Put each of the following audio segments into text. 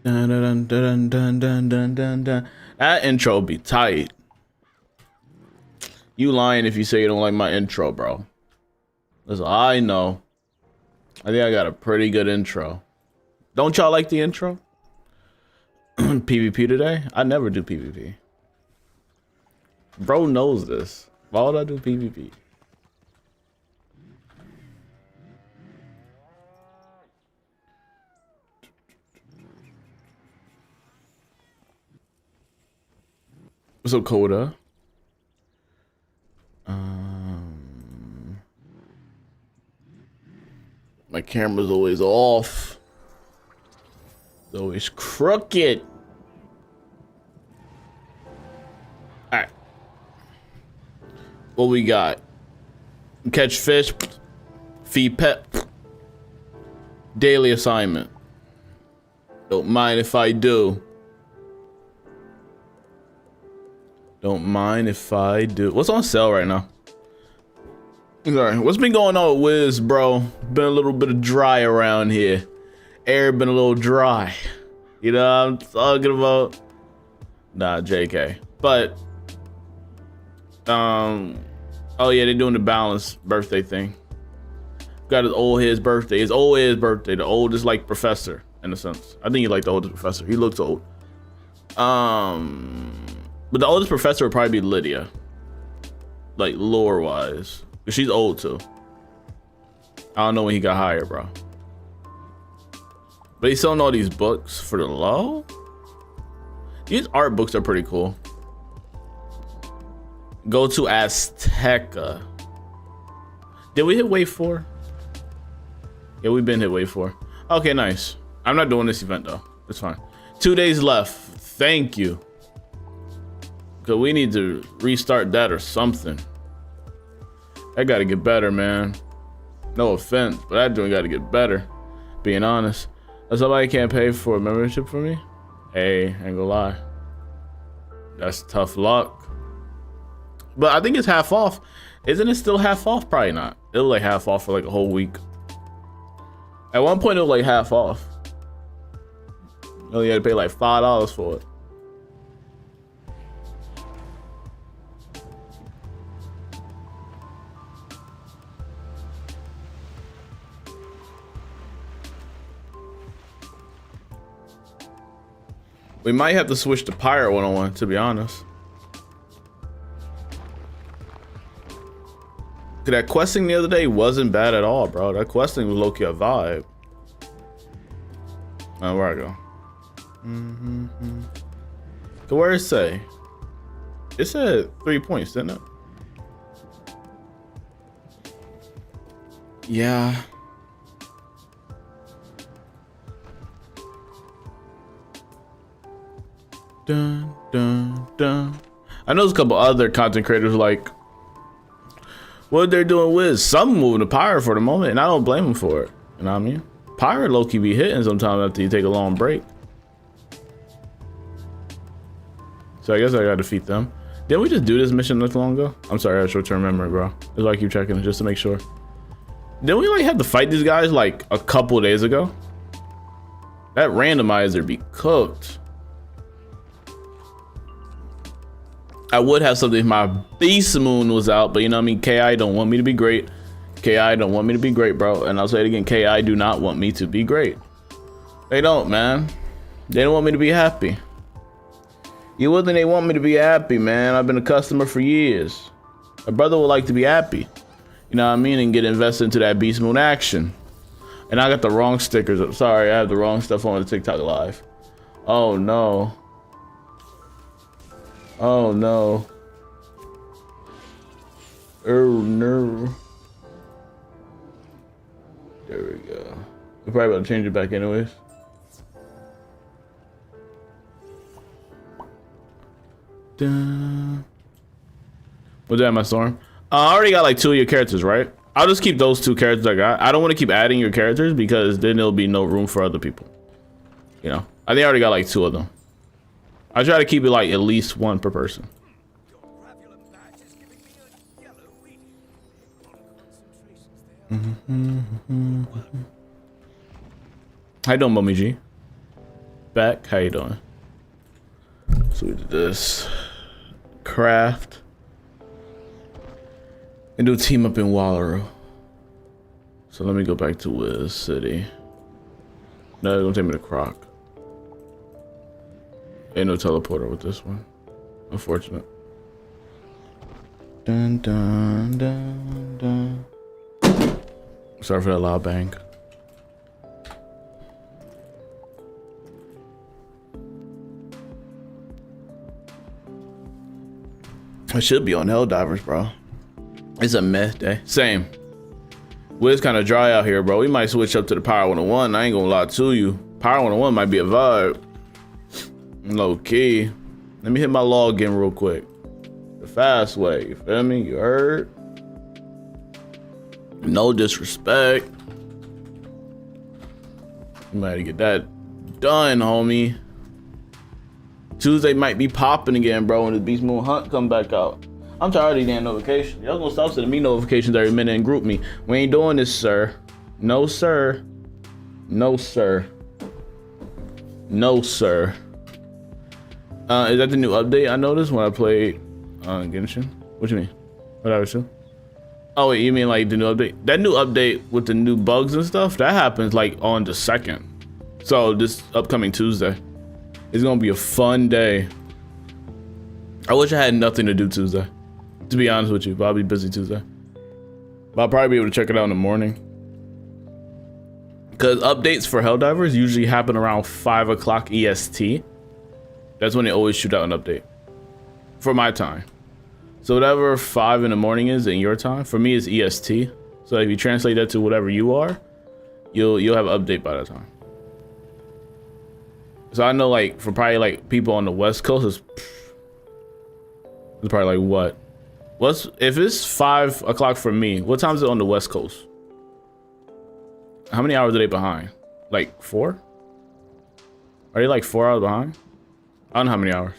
Dun, dun, dun, dun, dun, dun, dun, dun. That intro be tight. You lying if you say you don't like my intro, bro. Listen, I know. I think I got a pretty good intro. Don't y'all like the intro? PvP today? I never do PvP. Bro knows this. Why would I do PvP? What's up, Coda? My camera's always off. It's always crooked. Alright. What we got? Catch fish, feed pet, daily assignment. Don't mind if I do. Don't mind if I do. What's on sale right now? Sorry, what's been going on with Wiz, bro? Been a little bit of dry around here. Air been a little dry. You know what I'm talking about? Nah, JK. But, oh yeah, they're doing the balanced birthday thing. Got his old birthday. His old birthday. The oldest, like, professor, in a sense. I think he like the oldest professor. He looks old. But the oldest professor would probably be Lydia. Like, lore-wise. Because she's old, too. I don't know when he got hired, bro. But he's selling all these books for the low? These art books are pretty cool. Go to Azteca. Did we hit wave 4? Yeah, we've been hit wave 4. Okay, nice. I'm not doing this event, though. It's fine. 2 days left. Thank you. Because we need to restart that or something. I gotta get better, man. No offense, but that joint gotta get better. Being honest. If somebody can't pay for a membership for me, hey, ain't gonna lie. That's tough luck. But I think it's half off. Isn't it still half off? Probably not. It was like half off for like a whole week. At one point it was like half off. You only had to pay like $5 for it. We might have to switch to Pirate101, to be honest. That questing the other day wasn't bad at all, bro. That questing was low-key a vibe. Oh, where I go? So where it say? It said 3 points, didn't it? Yeah. Dun, dun, dun. I know there's a couple other content creators like what they're doing with some moving to Pirate for the moment, and I don't blame them for it. You know what I mean? Pirate low-key be hitting sometimes after you take a long break. So I guess I gotta defeat them. Didn't we just do this mission not too long ago? I'm sorry, I have short-term memory, bro. That's why I keep checking it just to make sure. Didn't we like have to fight these guys like a couple days ago? That randomizer be cooked. I would have something if my beast moon was out, but you know what I mean? KI don't want me to be great. KI don't want me to be great, bro. And I'll say it again, KI do not want me to be great. They don't, man. They don't want me to be happy. You wouldn't think they want me to be happy, man. I've been a customer for years. My brother would like to be happy. You know what I mean? And get invested into that beast moon action. And I got the wrong stickers up. Sorry, I have the wrong stuff on the TikTok live. Oh no. Oh no. Oh no. There we go. We're probably about to change it back anyways. Dun. What's that, my storm? I already got like 2 of your characters, right? I'll just keep those 2 characters I got. I don't want to keep adding your characters because then there'll be no room for other people. You know, I think I already got like 2 of them. I try to keep it like at least 1 per person. How you doing, Mummy G? Spec. How you doing? So we did this. Craft. And do a team up in Wallaru. So let me go back to Wiz City. No, it's gonna take me to Croc. Ain't no teleporter with this one. Unfortunate. Dun dun dun dun. Sorry for that loud bang. I should be on Helldivers, bro. It's a meh day. Same. Wiz kind of dry out here, bro. We might switch up to the Pirate101. I ain't gonna lie to you. Pirate101 might be a vibe. Low key. Let me hit my login real quick. The fast way, you feel me? You heard? No disrespect. You might get that done, homie. Tuesday might be popping again, bro, when the Beast Moon Hunt come back out. I'm tired of these damn notifications. Y'all gonna stop sending me notifications every minute and group me. We ain't doing this, sir. No, sir. No, sir. No, sir. Is that the new update I noticed when I played Genshin? What you mean? What I was doing? Oh wait, you mean like the new update? That new update with the new bugs and stuff, that happens like on the 2nd. So this upcoming Tuesday. It's gonna be a fun day. I wish I had nothing to do Tuesday. To be honest with you, but I'll be busy Tuesday. But I'll probably be able to check it out in the morning. Because updates for Helldivers usually happen around 5 o'clock EST. That's when they always shoot out an update. For my time. So whatever 5 in the morning is in your time, for me it's EST. So if you translate that to whatever you are, you'll have an update by that time. So I know like for probably like people on the West Coast, it's probably like what? If it's 5 o'clock for me, what time is it on the West Coast? How many hours are they behind? Like 4? Are they like 4 hours behind? I don't know how many hours.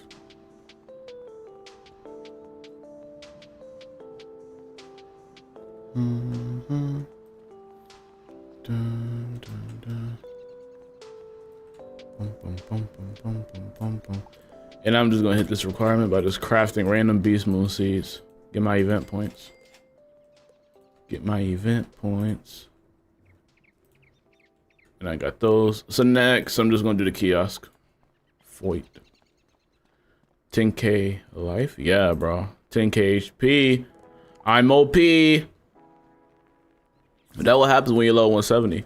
Dun, dun, dun. Bum, bum, bum, bum, bum, bum, bum. And I'm just gonna hit this requirement by just crafting random Beast Moon seeds. Get my event points. Get my event points. And I got those. So next, I'm just gonna do the kiosk. Foyt. 10k life? Yeah, bro. 10k HP. I'm OP. That what happens when you're low 170.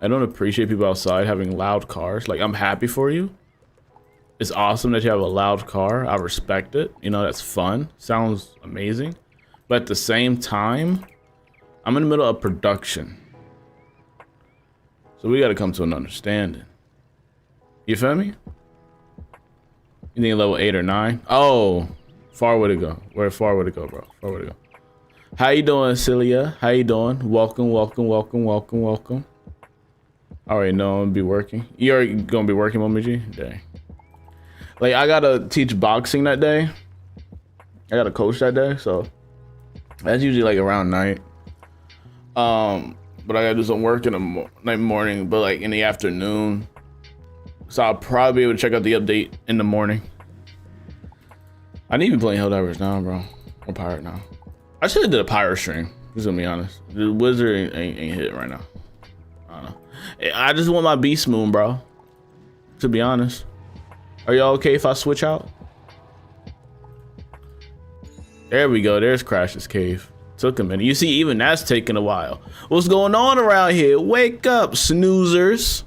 I don't appreciate people outside having loud cars. Like, I'm happy for you. It's awesome that you have a loud car. I respect it. You know, that's fun. Sounds amazing. But at the same time, I'm in the middle of production. So we got to come to an understanding. You feel me? You think level 8 or 9? Oh, far way to go. Where far way to go, bro? Far way to go. How you doing, Celia? How you doing? Welcome, welcome, welcome, welcome, welcome. I already know I'm gonna be working. You're gonna be working, Mommy G? Dang. Like, I gotta teach boxing that day. I gotta coach that day, so that's usually like around night. But I gotta do some work in the morning, but like in the afternoon. So I'll probably be able to check out the update in the morning. I need to be playing Helldivers now, bro. Or Pirate now. I should have did a Pirate stream, just gonna be honest. The Wizard ain't hit right now. I don't know. I just want my Beast Moon, bro. To be honest. Are y'all okay if I switch out? There we go. There's Crash's cave. Took a minute. You see, even that's taking a while. What's going on around here? Wake up, snoozers.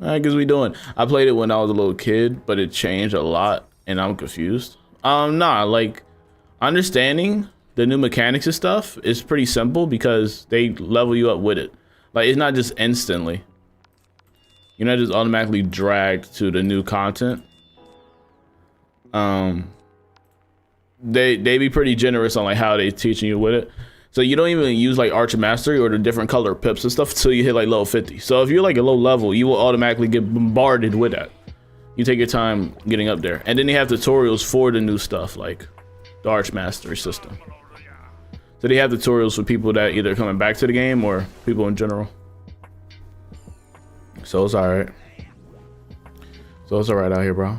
I guess we doing. I played it when I was a little kid, but it changed a lot, and I'm confused. Nah, like understanding the new mechanics and stuff is pretty simple because they level you up with it. Like, it's not just instantly. You're not just automatically dragged to the new content. They be pretty generous on like how they teaching you with it. So you don't even use like Archer Mastery or the different color pips and stuff until you hit like level 50. So if you're like a low level, you will automatically get bombarded with that. You take your time getting up there. And then they have tutorials for the new stuff, like the Arch Mastery system. So So they have tutorials for people that either coming back to the game or people in general. So it's alright. So it's alright out here, bro.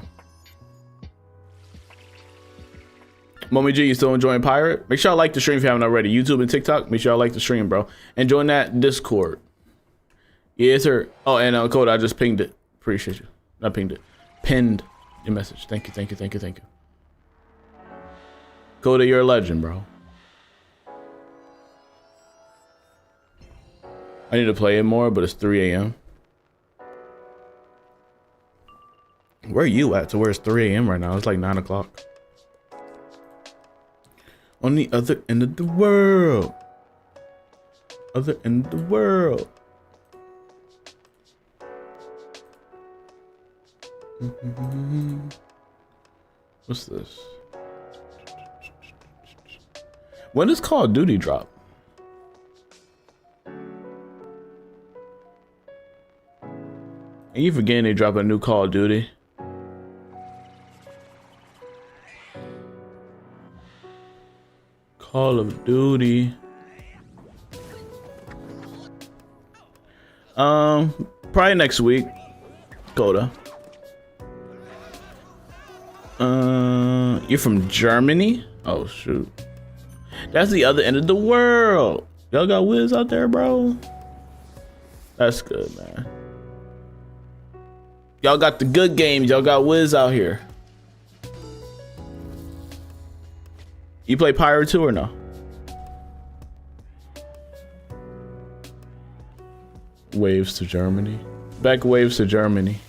Mommy G, you still enjoying Pirate? Make sure y'all like the stream if you haven't already. YouTube and TikTok, make sure y'all like the stream, bro. And join that Discord. Yes, sir. Oh, and Code, I just pinged it. Appreciate you. Not pinged it. Pinned your message. Thank you, thank you, thank you, thank you. Code, you're a legend, bro. I need to play it more, but it's 3 a.m. Where are you at to where it's 3 a.m. right now? It's like 9 o'clock. On the other end of the world. Other end of the world. What's this? When does Call of Duty drop? And you forgetting they drop a new Call of Duty. Call of Duty. Probably next week. Coda. You're from Germany? Oh shoot. That's the other end of the world. Y'all got Wiz out there, bro? That's good, man. Y'all got the good games. Y'all got Wiz out here. You play Pirate 2 or no? Waves to Germany. Back waves to Germany.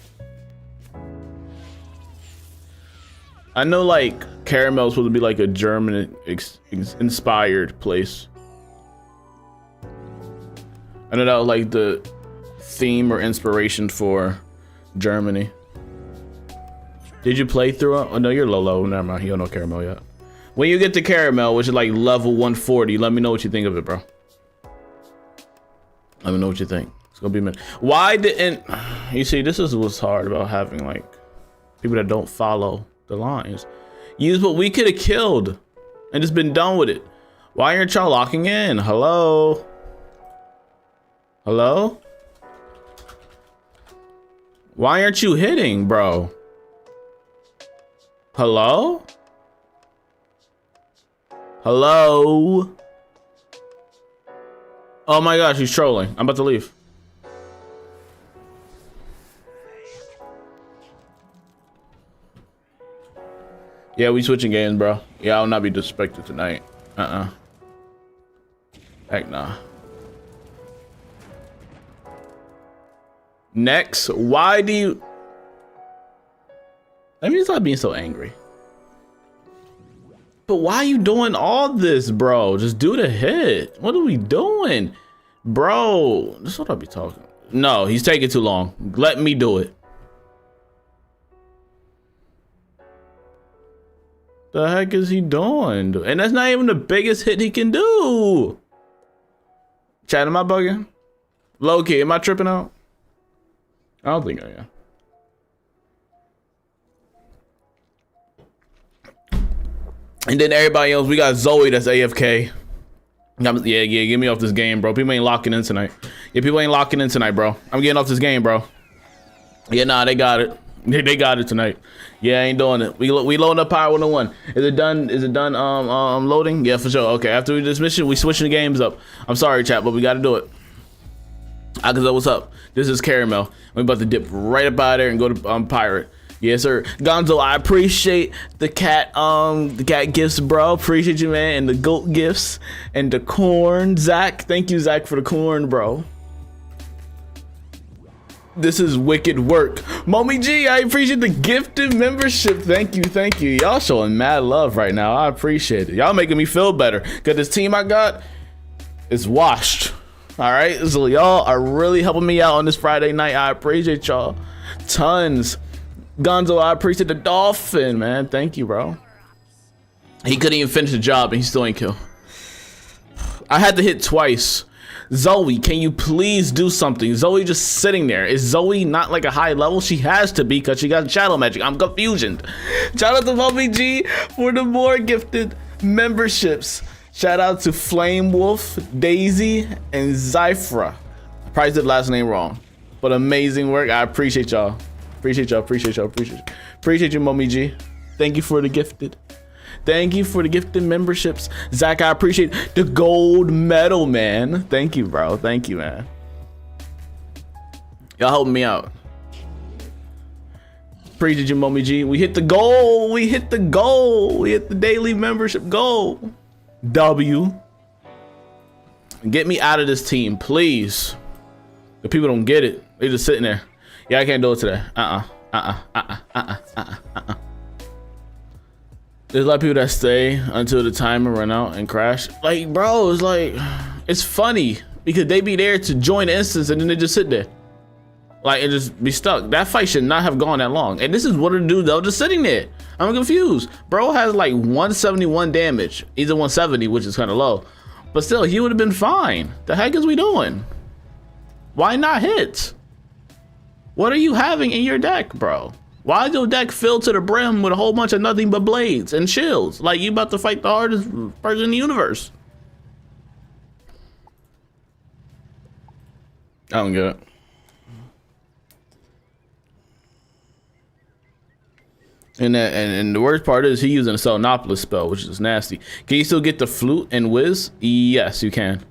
I know like Caramel's supposed to be like a German inspired place. I know that was like the theme or inspiration for Germany. Did you play through it? Oh no, you're low. Never mind, you don't know Caramel yet. When you get to Caramel, which is like level 140, let me know what you think of it, bro. Let me know what you think. It's gonna be a minute. Why didn't you see? This is what's hard about having like people that don't follow the lines. Use what we could have killed and just been done with it. Why aren't y'all locking in? Hello? Hello? Why aren't you hitting, bro? Hello? Hello? Oh my gosh, he's trolling. I'm about to leave. Yeah, we switching games, bro. Yeah, I'll not be disrespected tonight. Heck nah. Next, why do you... Let me stop being so angry. But why are you doing all this, bro? Just do the hit. What are we doing? Bro, this is what I'll be talking. No, he's taking too long. Let me do it. The heck is he doing? And that's not even the biggest hit he can do. Chat, am I bugging? Low key, am I tripping out? I don't think I am. And then everybody else, we got Zoe that's AFK. Yeah, get me off this game, bro. People ain't locking in tonight. Yeah, people ain't locking in tonight, bro. I'm getting off this game, bro. Yeah, nah, they got it. They got it tonight. Yeah, I ain't doing it. We loading up Pirate101. Is it done? Is it done? Loading? Yeah, for sure. Okay, after we do this mission, we switching the games up. I'm sorry, chat, but we got to do it. Akaza, what's up? This is Caramel. We about to dip right up out of there and go to Pirate. Yes, sir. Gonzo, I appreciate the cat gifts, bro. Appreciate you, man, and the goat gifts and the corn. Zach, thank you, Zach, for the corn, bro. This is wicked work. Mommy G, I appreciate the gifted membership. Thank you, thank you. Y'all showing mad love right now. I appreciate it. Y'all making me feel better. Cause this team I got is washed. All right, so y'all are really helping me out on this Friday night. I appreciate y'all tons. Gonzo, I appreciate the dolphin, man. Thank you, bro. He couldn't even finish the job and he still ain't kill. I had to hit twice. Zoe, can you please do something? Zoe just sitting there. Is Zoe not like a high level? She has to be because she got shadow magic. I'm confusion. Shout out to Mommy G for the more gifted memberships. Shout out to Flame Wolf, Daisy, and Zyphra. I probably did the last name wrong, but amazing work. I appreciate y'all. Appreciate y'all. Appreciate y'all. Appreciate you, Mommy G. Thank you for the gifted. Thank you for the gifted memberships. Zach, I appreciate the gold medal, man. Thank you, bro. Thank you, man. Y'all helping me out. Appreciate you, Mommy G. We hit the goal. We hit the goal. We hit the daily membership goal. W. Get me out of this team, please. The people don't get it. They just sitting there. Yeah, I can't do it today. There's a lot of people that stay until the timer run out and crash. Like, bro, it's like, it's funny because they be there to join the instance and then they just sit there. Like, and just be stuck. That fight should not have gone that long. And this is what it do though, just sitting there. I'm confused. Bro has like 171 damage. He's a 170, which is kind of low. But still, he would have been fine. The heck is we doing? Why not hit? What are you having in your deck, bro? Why is your deck filled to the brim with a whole bunch of nothing but blades and shields? Like you about to fight the hardest person in the universe. I don't get it. And the worst part is he using a Selenopolis spell, which is nasty. Can you still get the flute and whiz? Yes, you can.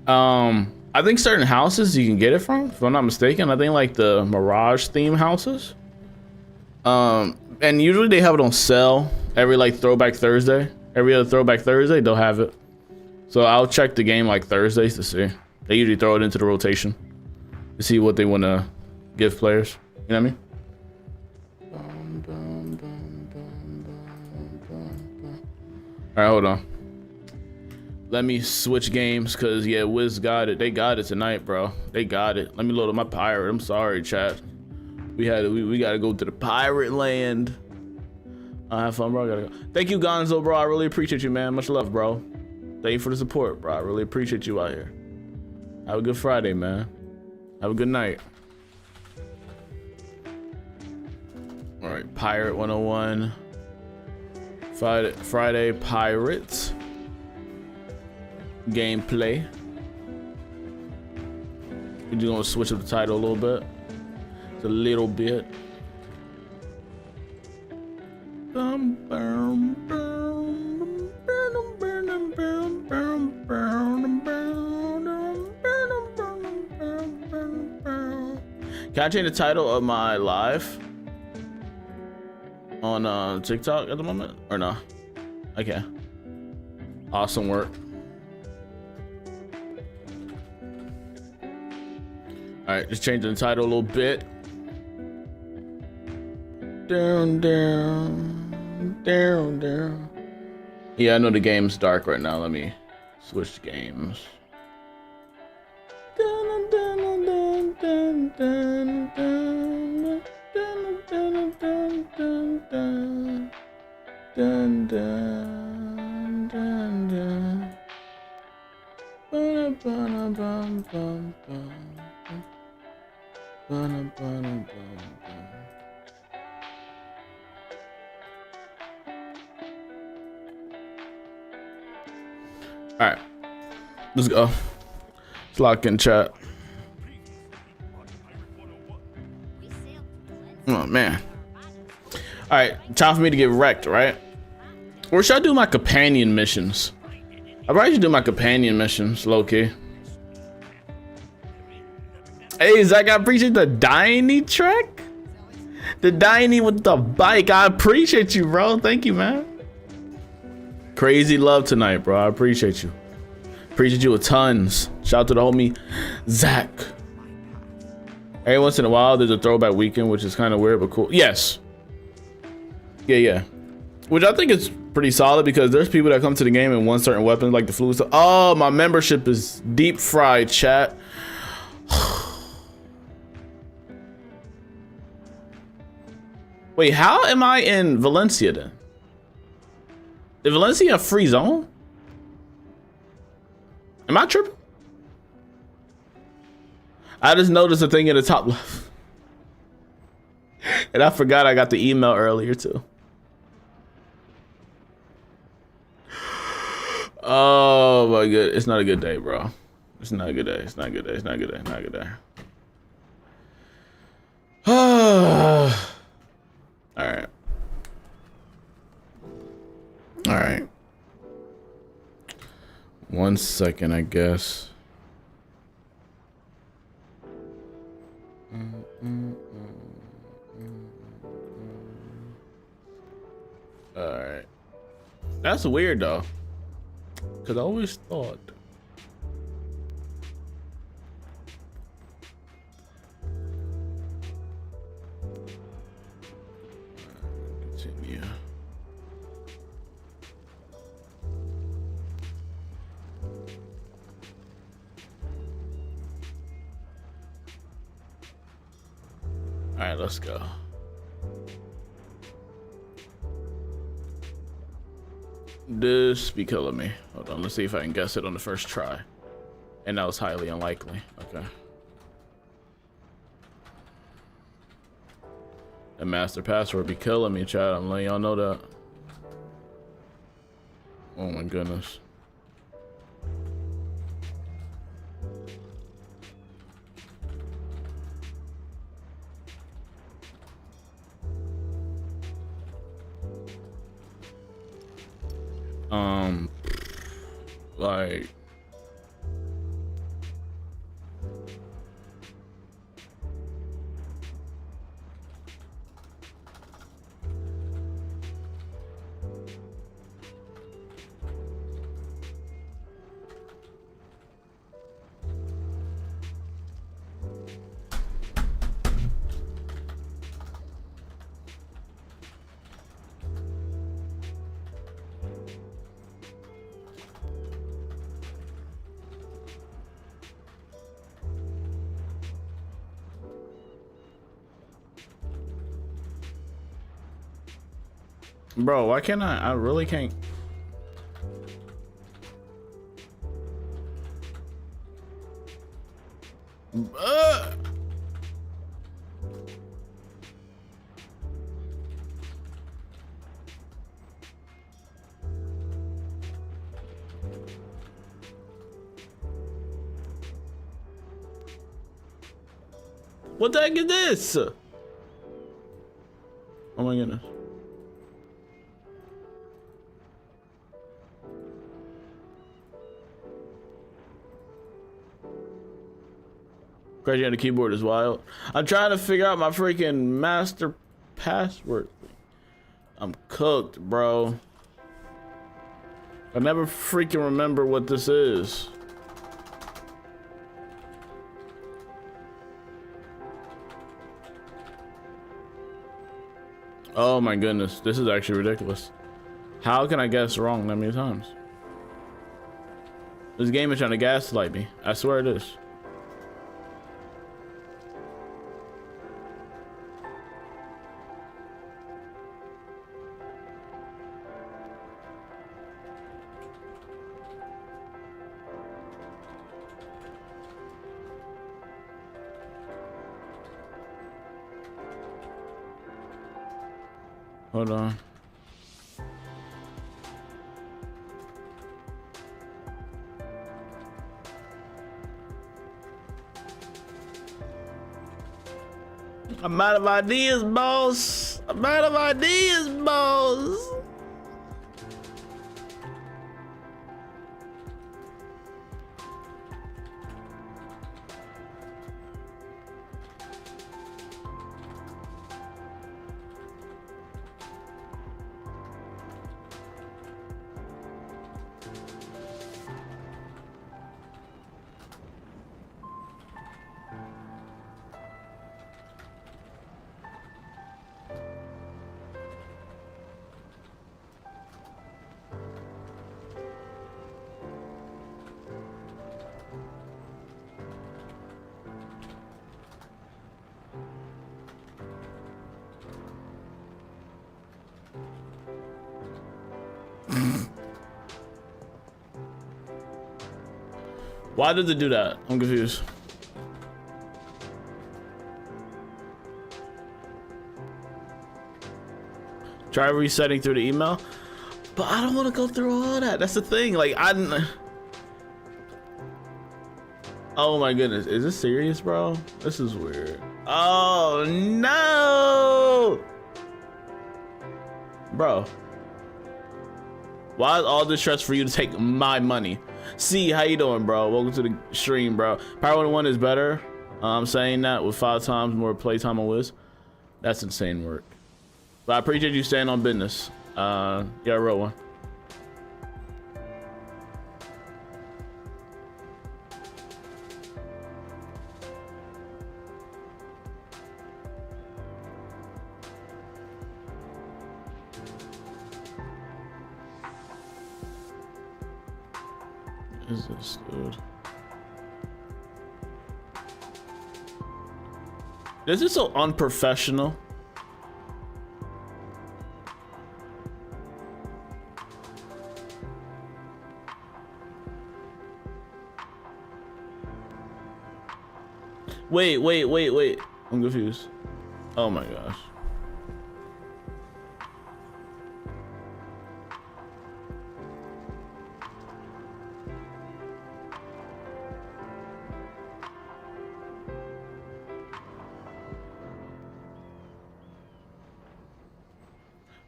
I think certain houses you can get it from, if I'm not mistaken. I think like the Mirage theme houses. And usually they have it on sale every like Throwback Thursday. Every other Throwback Thursday, they'll have it. So I'll check the game like Thursdays to see. They usually throw it into the rotation to see what they want to give players. You know what I mean? All right, hold on. Let me switch games, cause yeah, Wiz got it. They got it tonight, bro. They got it. Let me load up my pirate. I'm sorry, chat. We gotta go to the pirate land. Have fun, bro. I gotta go. Thank you, Gonzo, bro. I really appreciate you, man. Much love, bro. Thank you for the support, bro. I really appreciate you out here. Have a good Friday, man. Have a good night. All right, Pirate101. Friday Pirates gameplay. We're just gonna switch up the title a little bit. It's a little bit. Can I change the title of my live on TikTok at the moment or no? Okay. Awesome work. All right, just changing the title a little bit. Down, down, down, down. Yeah, I know the game's dark right now. Let me switch games. Dun, dun, dun, dun, dun, dun, dun, dun, dun, dun, dun, dun, dun, dun, dun. Bum, bum, bum, bum, bum. Bum, bum, bum, bum. All right, let's go. Let's lock in chat. Oh man. All right, time for me to get wrecked, right? Or should I do my companion missions? I probably should do my companion missions, low key. Hey, Zach, I appreciate the Diney track. The Diney with the bike. I appreciate you, bro. Thank you, man. Crazy love tonight, bro. I appreciate you. Appreciate you a tons. Shout out to the homie Zach. Every once in a while, there's a throwback weekend, which is kind of weird, but cool. Yes. Yeah. Which I think is pretty solid because there's people that come to the game and want certain weapons like the flu stuff. Oh, my membership is deep fried, chat. Wait, how am I in Valencia then? Did Valencia have free zone? Am I tripping? I just noticed a thing in the top left. And I forgot I got the email earlier too. Oh my god, it's not a good day, bro. It's not a good day. It's not a good day. It's not a good day. It's not a good day. All right. All right. 1 second, I guess. All right. That's weird though, because I always thought. Continue. All right, let's go. This be killing me. Hold on, let's see if I can guess it on the first try. And that was highly unlikely. Okay. The master password be killing me, chat. I'm letting y'all know that. Oh my goodness. Like, bro, why can't I really can't. What the heck is this? Oh my goodness. Crashing on the keyboard is wild. I'm trying to figure out my freaking master password. I'm cooked, bro. I never freaking remember what this is. Oh my goodness, this is actually ridiculous. How can I guess wrong that many times? This game is trying to gaslight me. I swear it is. Hold on. I'm out of ideas, boss. I'm out of ideas, boss. Why did it do that? I'm confused. Try resetting through the email. But I don't want to go through all that. That's the thing. Like, oh my goodness. Is this serious, bro? This is weird. Oh no! Bro. Why is all this stress for you to take my money? See, how you doing, bro? Welcome to the stream, bro. Pirate101 is better. I'm saying that with 5 times more playtime on Wiz. That's insane work. But I appreciate you staying on business. Yeah, real one. What is this, dude? This is so unprofessional. Wait. I'm confused. Oh my gosh.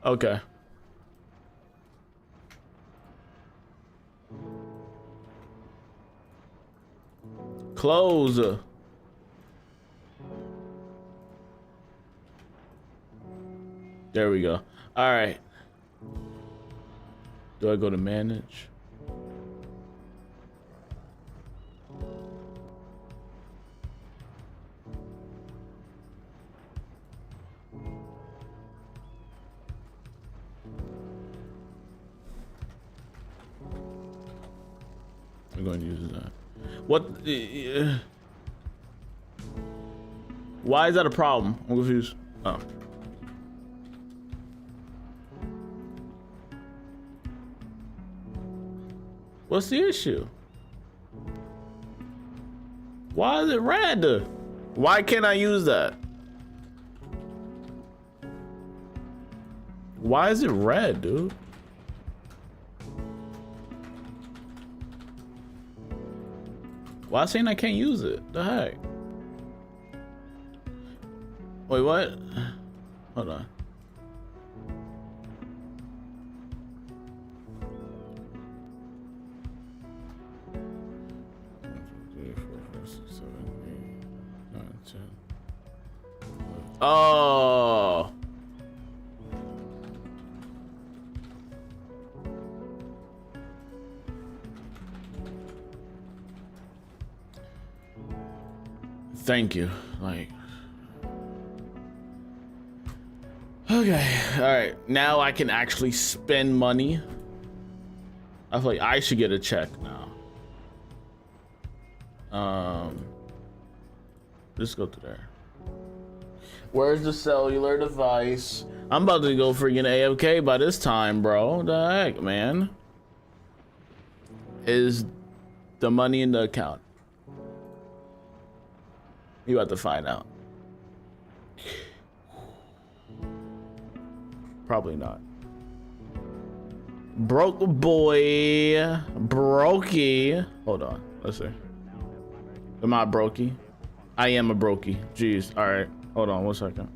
Okay. Close. There we go. All right. Do I go to manage? I'm going to use that. What? Why is that a problem? I'm confused. Oh. What's the issue? Why is it red? Why can't I use that? Why is it red, dude? Why is it saying I can't use it? The heck? Wait, what? Hold on. Oh. Thank you. Like. Okay. All right. Now I can actually spend money. I feel like I should get a check now. Let's go to there. Where's the cellular device? I'm about to go freaking AFK by this time, bro. The heck, man? Is the money in the account? You have to find out. Probably not. Broke boy. Brokey. Hold on. Let's see. Am I brokey? I am a brokey. Jeez. All right. Hold on 1 second.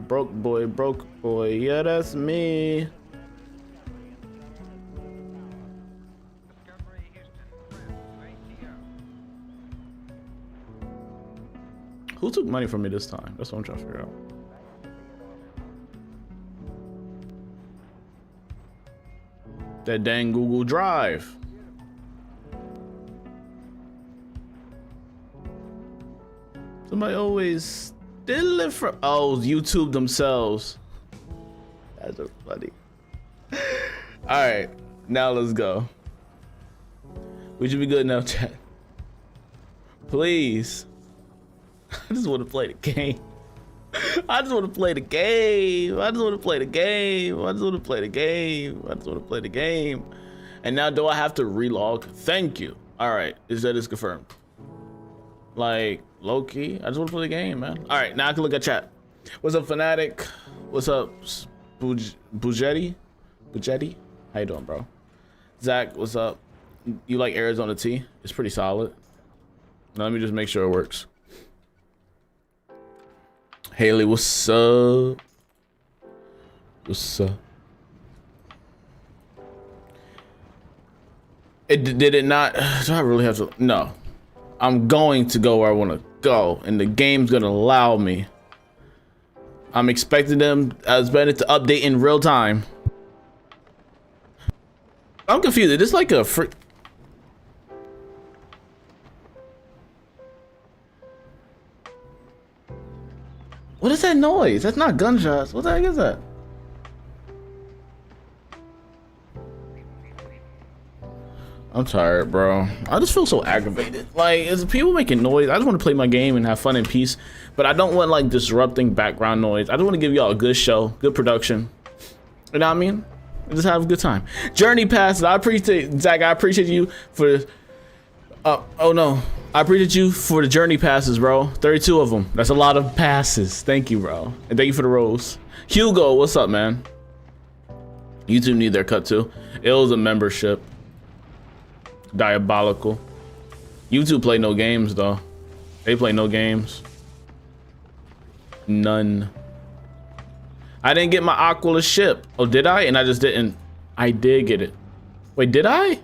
Broke boy. Yeah, that's me. Who took money from me this time? That's what I'm trying to figure out. That dang Google Drive. Somebody always steal it from. Oh, YouTube themselves. That's so funny. All right, now let's go. We should be good now, chat. Please. I just want to play the game. I just want to play the game. I just want to play the game. I just want to play the game. I just want to play the game. And now do I have to relog? Thank you. All right, is that is confirmed? Like low key, I just want to play the game, man. All right, now I can look at chat. What's up, Fanatic? What's up, Bugetti? Bujetti, how you doing, bro? Zach, what's up? You like Arizona tea? It's pretty solid. Now, let me just make sure it works. Haley, what's up? What's up? Did it not? Do I really have to? No. I'm going to go where I want to go, and the game's gonna allow me. I'm expecting them as Bennett to update in real time. I'm confused. Is this like a free? What is that noise? That's not gunshots. What the heck is that? I'm tired, bro. I just feel so aggravated. Like, as people making noise, I just want to play my game and have fun and peace, but I don't want like disrupting background noise. I just want to give y'all a good show, good production. You know what I mean? Just have a good time. Journey passes. I appreciate Zach. I appreciate you for. Oh no, I appreciate you for the journey passes, bro. 32 of them. That's a lot of passes. Thank you, bro, and thank you for the rose. Hugo, what's up, man? YouTube need their cut too. It was a membership. Diabolical. YouTube play no games though. They play no games. None. I didn't get my Aquila ship. Oh, did I? And I just didn't. I did get it. Wait, did I?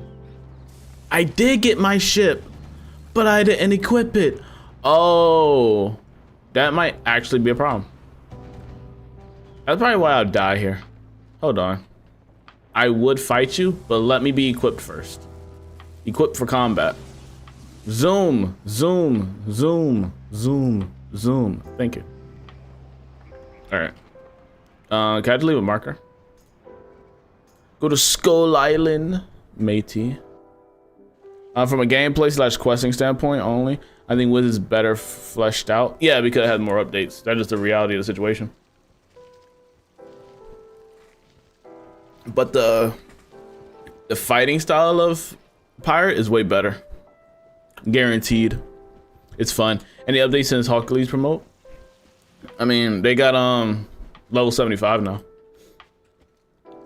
I did get my ship, but I didn't equip it. Oh, that might actually be a problem. That's probably why I'll die here. Hold on. I would fight you, but let me be equipped first. Equipped for combat. Zoom, zoom, zoom, zoom, zoom. Thank you. All right. Can I delete a marker? Go to Skull Island, matey. From a gameplay / questing standpoint only, I think Wiz is better fleshed out. Yeah, because it had more updates. That's just the reality of the situation. But the fighting style of Pirate is way better. Guaranteed. It's fun. Any updates since Hawkley's promote? I mean, they got level 75 now.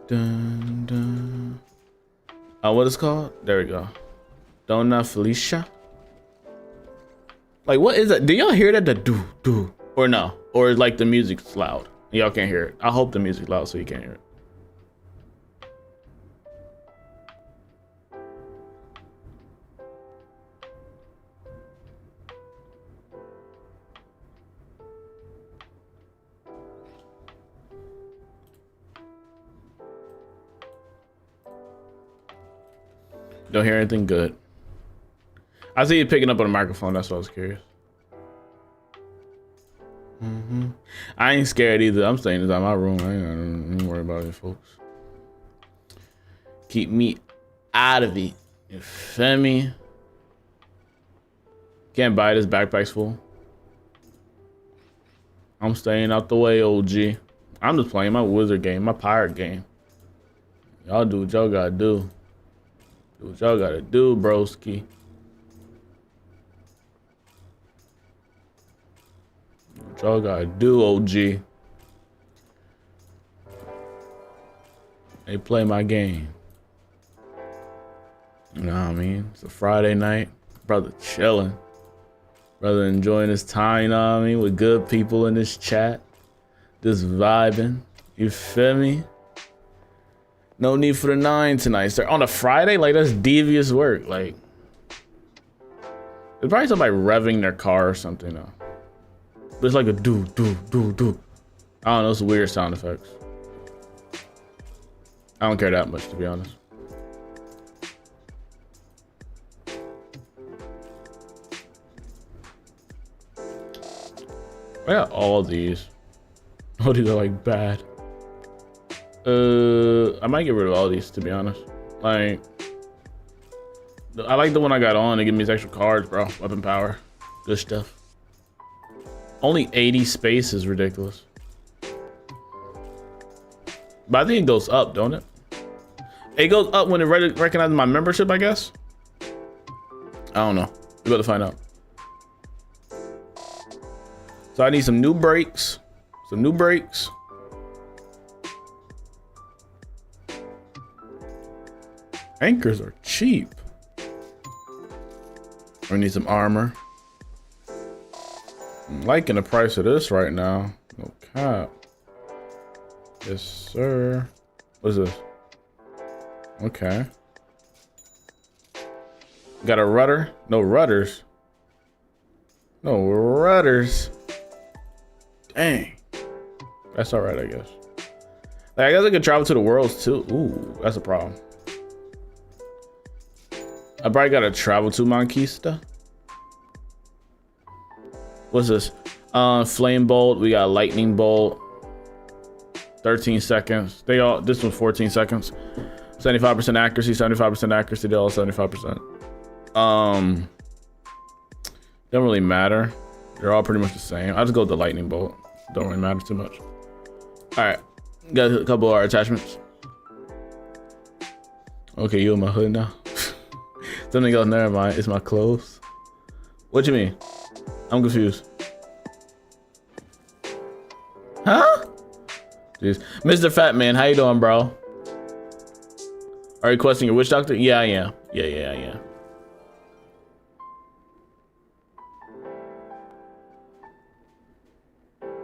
Dun, dun. What is it called? There we go. Donna Felicia. Like, what is that? Do y'all hear that? The do do or no? Or like the music's loud? Y'all can't hear it. I hope the music's loud so you can't hear it. Don't hear anything good. I see you picking up on the microphone. That's why I was curious. I ain't scared either. I'm staying inside my room. I ain't worried about it, folks. Keep me out of it. You feel me? Can't buy this. Backpack's full. I'm staying out the way, OG. I'm just playing my wizard game, my pirate game. Y'all do what y'all gotta do. Do what y'all gotta do, broski. Do what y'all gotta do, OG. They play my game. You know what I mean? It's a Friday night. Brother chilling. Brother enjoying his time, you know what I mean? With good people in this chat. Just vibing. You feel me? No need for the 9 tonight, sir. On a Friday? Like, that's devious work. Like, it's probably somebody revving their car or something, though. But it's like a do, do, do, do. I don't know, it's weird sound effects. I don't care that much, to be honest. I got all these. All these are like bad. I might get rid of all these, to be honest. Like, I like the one I got on. They give me these extra cards, bro. Weapon power, good stuff. Only 80 space is ridiculous. But I think it goes up, don't it? It goes up when it recognizes my membership, I guess. I don't know. We gotta find out. So I need some new brakes. Some new brakes. Anchors are cheap. We need some armor. I'm liking the price of this right now. No cap. Yes, sir. What is this? Okay. Got a rudder? No rudders. No rudders. Dang. That's all right, I guess. Like, I guess I could travel to the worlds too. Ooh, that's a problem. I probably gotta travel to Monquista. What's this? Flame bolt. We got lightning bolt. 13 seconds. They all. This was 14 seconds. 75% accuracy. 75% accuracy. They all 75%. Don't really matter. They're all pretty much the same. I'll just go with the lightning bolt. Don't really matter too much. All right, got a couple of our attachments. Okay, you in my hood now. Something else, never mind. It's my clothes. What you mean? I'm confused. Huh? Jeez. Mr. Fat Man, how you doing, bro? Are you questioning your witch doctor? Yeah, I am. Yeah, I am.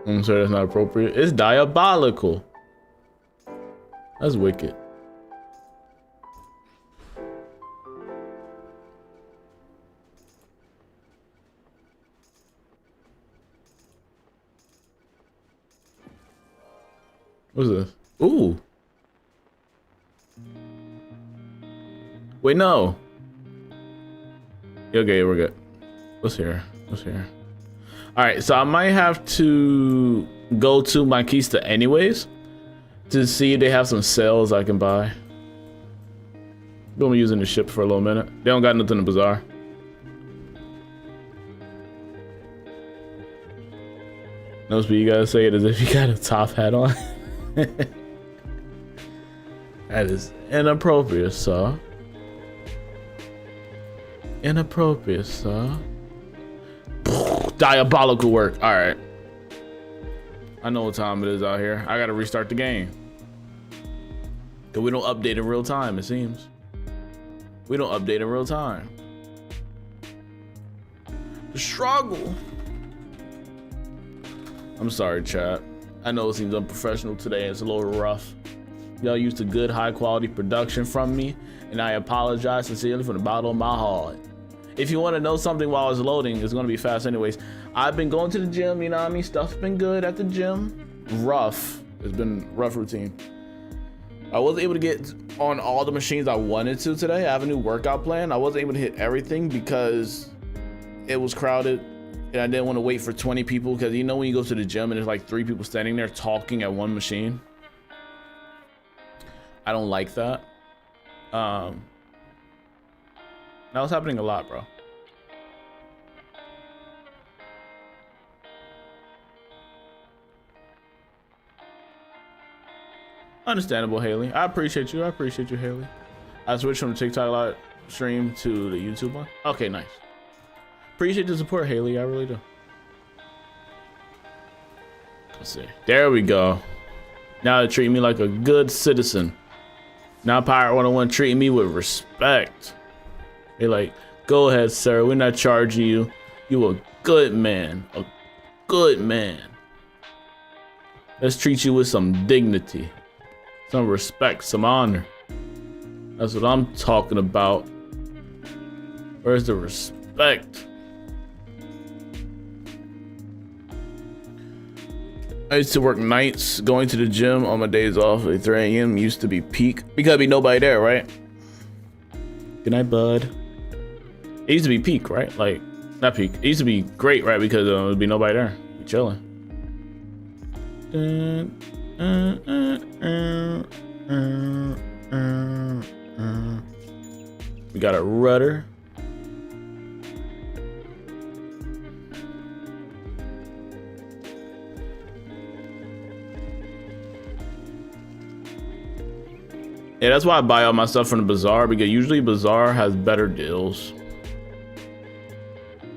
I'm sorry, that's not appropriate. It's diabolical. That's wicked. What's this? Ooh. Wait, no. Okay, we're good. What's here? What's here? All right, so I might have to go to Monquista anyways to see if they have some sales I can buy. Gonna be using the ship for a little minute. They don't got nothing in the bazaar. Notice what you gotta say it as if you got a top hat on. That is inappropriate, sir. Inappropriate, sir. Diabolical work. All right. I know what time it is out here. I gotta restart the game. Cause we don't update in real time, it seems. We don't update in real time. The struggle. I'm sorry, chat. I know it seems unprofessional today. It's a little rough. Y'all used to good, high quality production from me, and I apologize sincerely from the bottom of my heart. If you want to know something while it's loading, it's going to be fast anyways. I've been going to the gym, you know what I mean? Stuff's been good at the gym. Rough. It's been rough routine. I wasn't able to get on all the machines I wanted to today. I have a new workout plan. I wasn't able to hit everything because it was crowded. And I didn't want to wait for 20 people because you know when you go to the gym and there's like 3 people standing there talking at one machine. I don't like that. Now it's happening a lot, bro. Understandable, Haley. I appreciate you. I appreciate you, Haley. I switched from the TikTok live stream to the YouTube one. Okay, nice. Appreciate the support, Haley. I really do. Let's see. There we go. Now they treat me like a good citizen. Now Pirate101 treating me with respect. They're like, go ahead, sir. We're not charging you. You a good man. A good man. Let's treat you with some dignity. Some respect, some honor. That's what I'm talking about. Where's the respect? I used to work nights, going to the gym on my days off at 3 a.m. used to be peak. Because be nobody there, right? Good night, bud. It used to be peak, right? Like, not peak. It used to be great, right? Because there would be nobody there. Be chilling. We got a rudder. Yeah, that's why I buy all my stuff from the bazaar, because usually bazaar has better deals.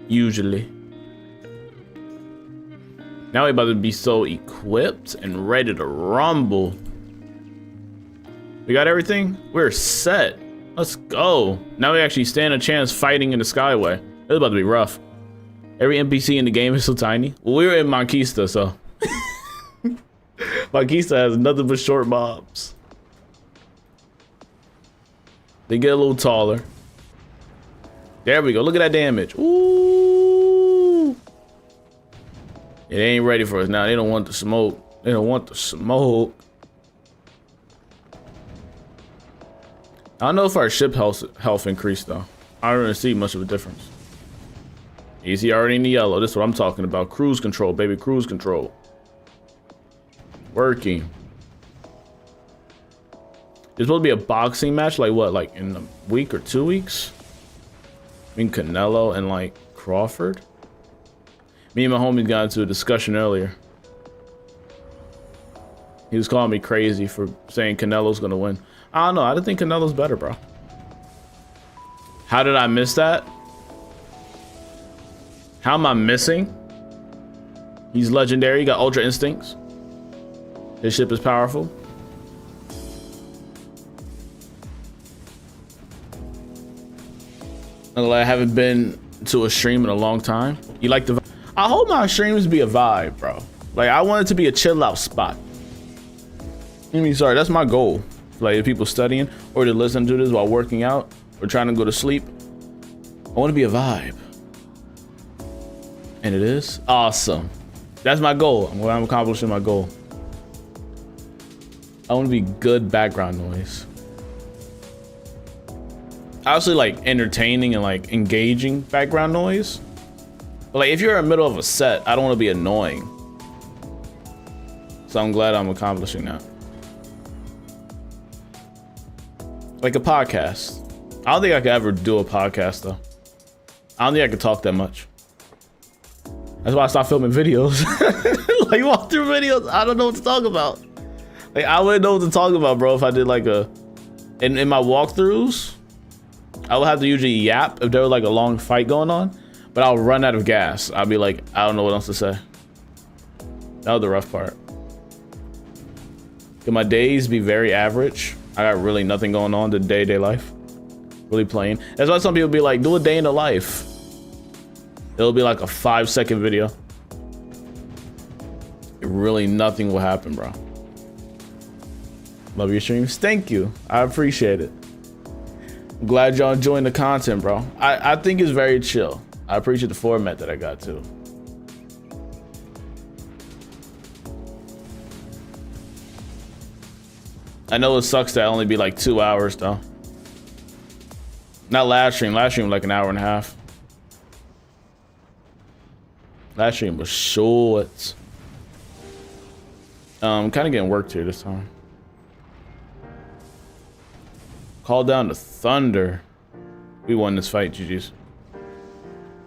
Usually. Now we're about to be so equipped and ready to rumble. We got everything? We're set. Let's go. Now we actually stand a chance fighting in the Skyway. It's about to be rough. Every NPC in the game is so tiny. Well, we were in Monquista, so. Monquista has nothing but short mobs. They get a little taller. There we go. Look at that damage. Ooh. Yeah, they ain't ready for us now. They don't want the smoke. They don't want the smoke. I don't know if our ship health increased though. I don't really see much of a difference. Easy already in the yellow. This is what I'm talking about. Cruise control, baby. Cruise control. Working. There's supposed to be a boxing match, like what, like in a week or 2 weeks? Between Canelo and like Crawford? Me and my homie got into a discussion earlier. He was calling me crazy for saying Canelo's gonna win. I don't know, I didn't think Canelo's better, bro. How did I miss that? How am I missing? He's legendary, he got ultra instincts. His ship is powerful. I haven't been to a stream in a long time. You like the vibe? I hope my streams be a vibe, bro. Like, I want it to be a chill out spot. I mean, sorry, that's my goal. Like, if people studying or to listen to this while working out or trying to go to sleep, I want to be a vibe. And it is awesome. That's my goal. I'm accomplishing my goal. I want to be good background noise. Obviously, like entertaining and like engaging background noise. But like if you're in the middle of a set, I don't want to be annoying. So I'm glad I'm accomplishing that. Like a podcast. I don't think I could ever do a podcast though. I don't think I could talk that much. That's why I stopped filming videos. Like walkthrough videos, I don't know what to talk about. Like I wouldn't know what to talk about, bro, if I did like a in my walkthroughs. I would have to usually yap if there was like a long fight going on, but I'll run out of gas. I'll be like, I don't know what else to say. That was the rough part. Can my days be very average? I got really nothing going on to day-to-day life. Really plain. That's why some people be like, do a day in the life. It'll be like a 5-second video. Really nothing will happen, bro. Love your streams. Thank you. I appreciate it. I'm glad y'all enjoying the content, bro. I think it's very chill. I appreciate the format that I got too. I know it sucks that only be like 2 hours though. Not last stream. Last stream was like an hour and a half. Last stream was short. Kind of getting worked here this time. Call down the thunder. We won this fight, GG's.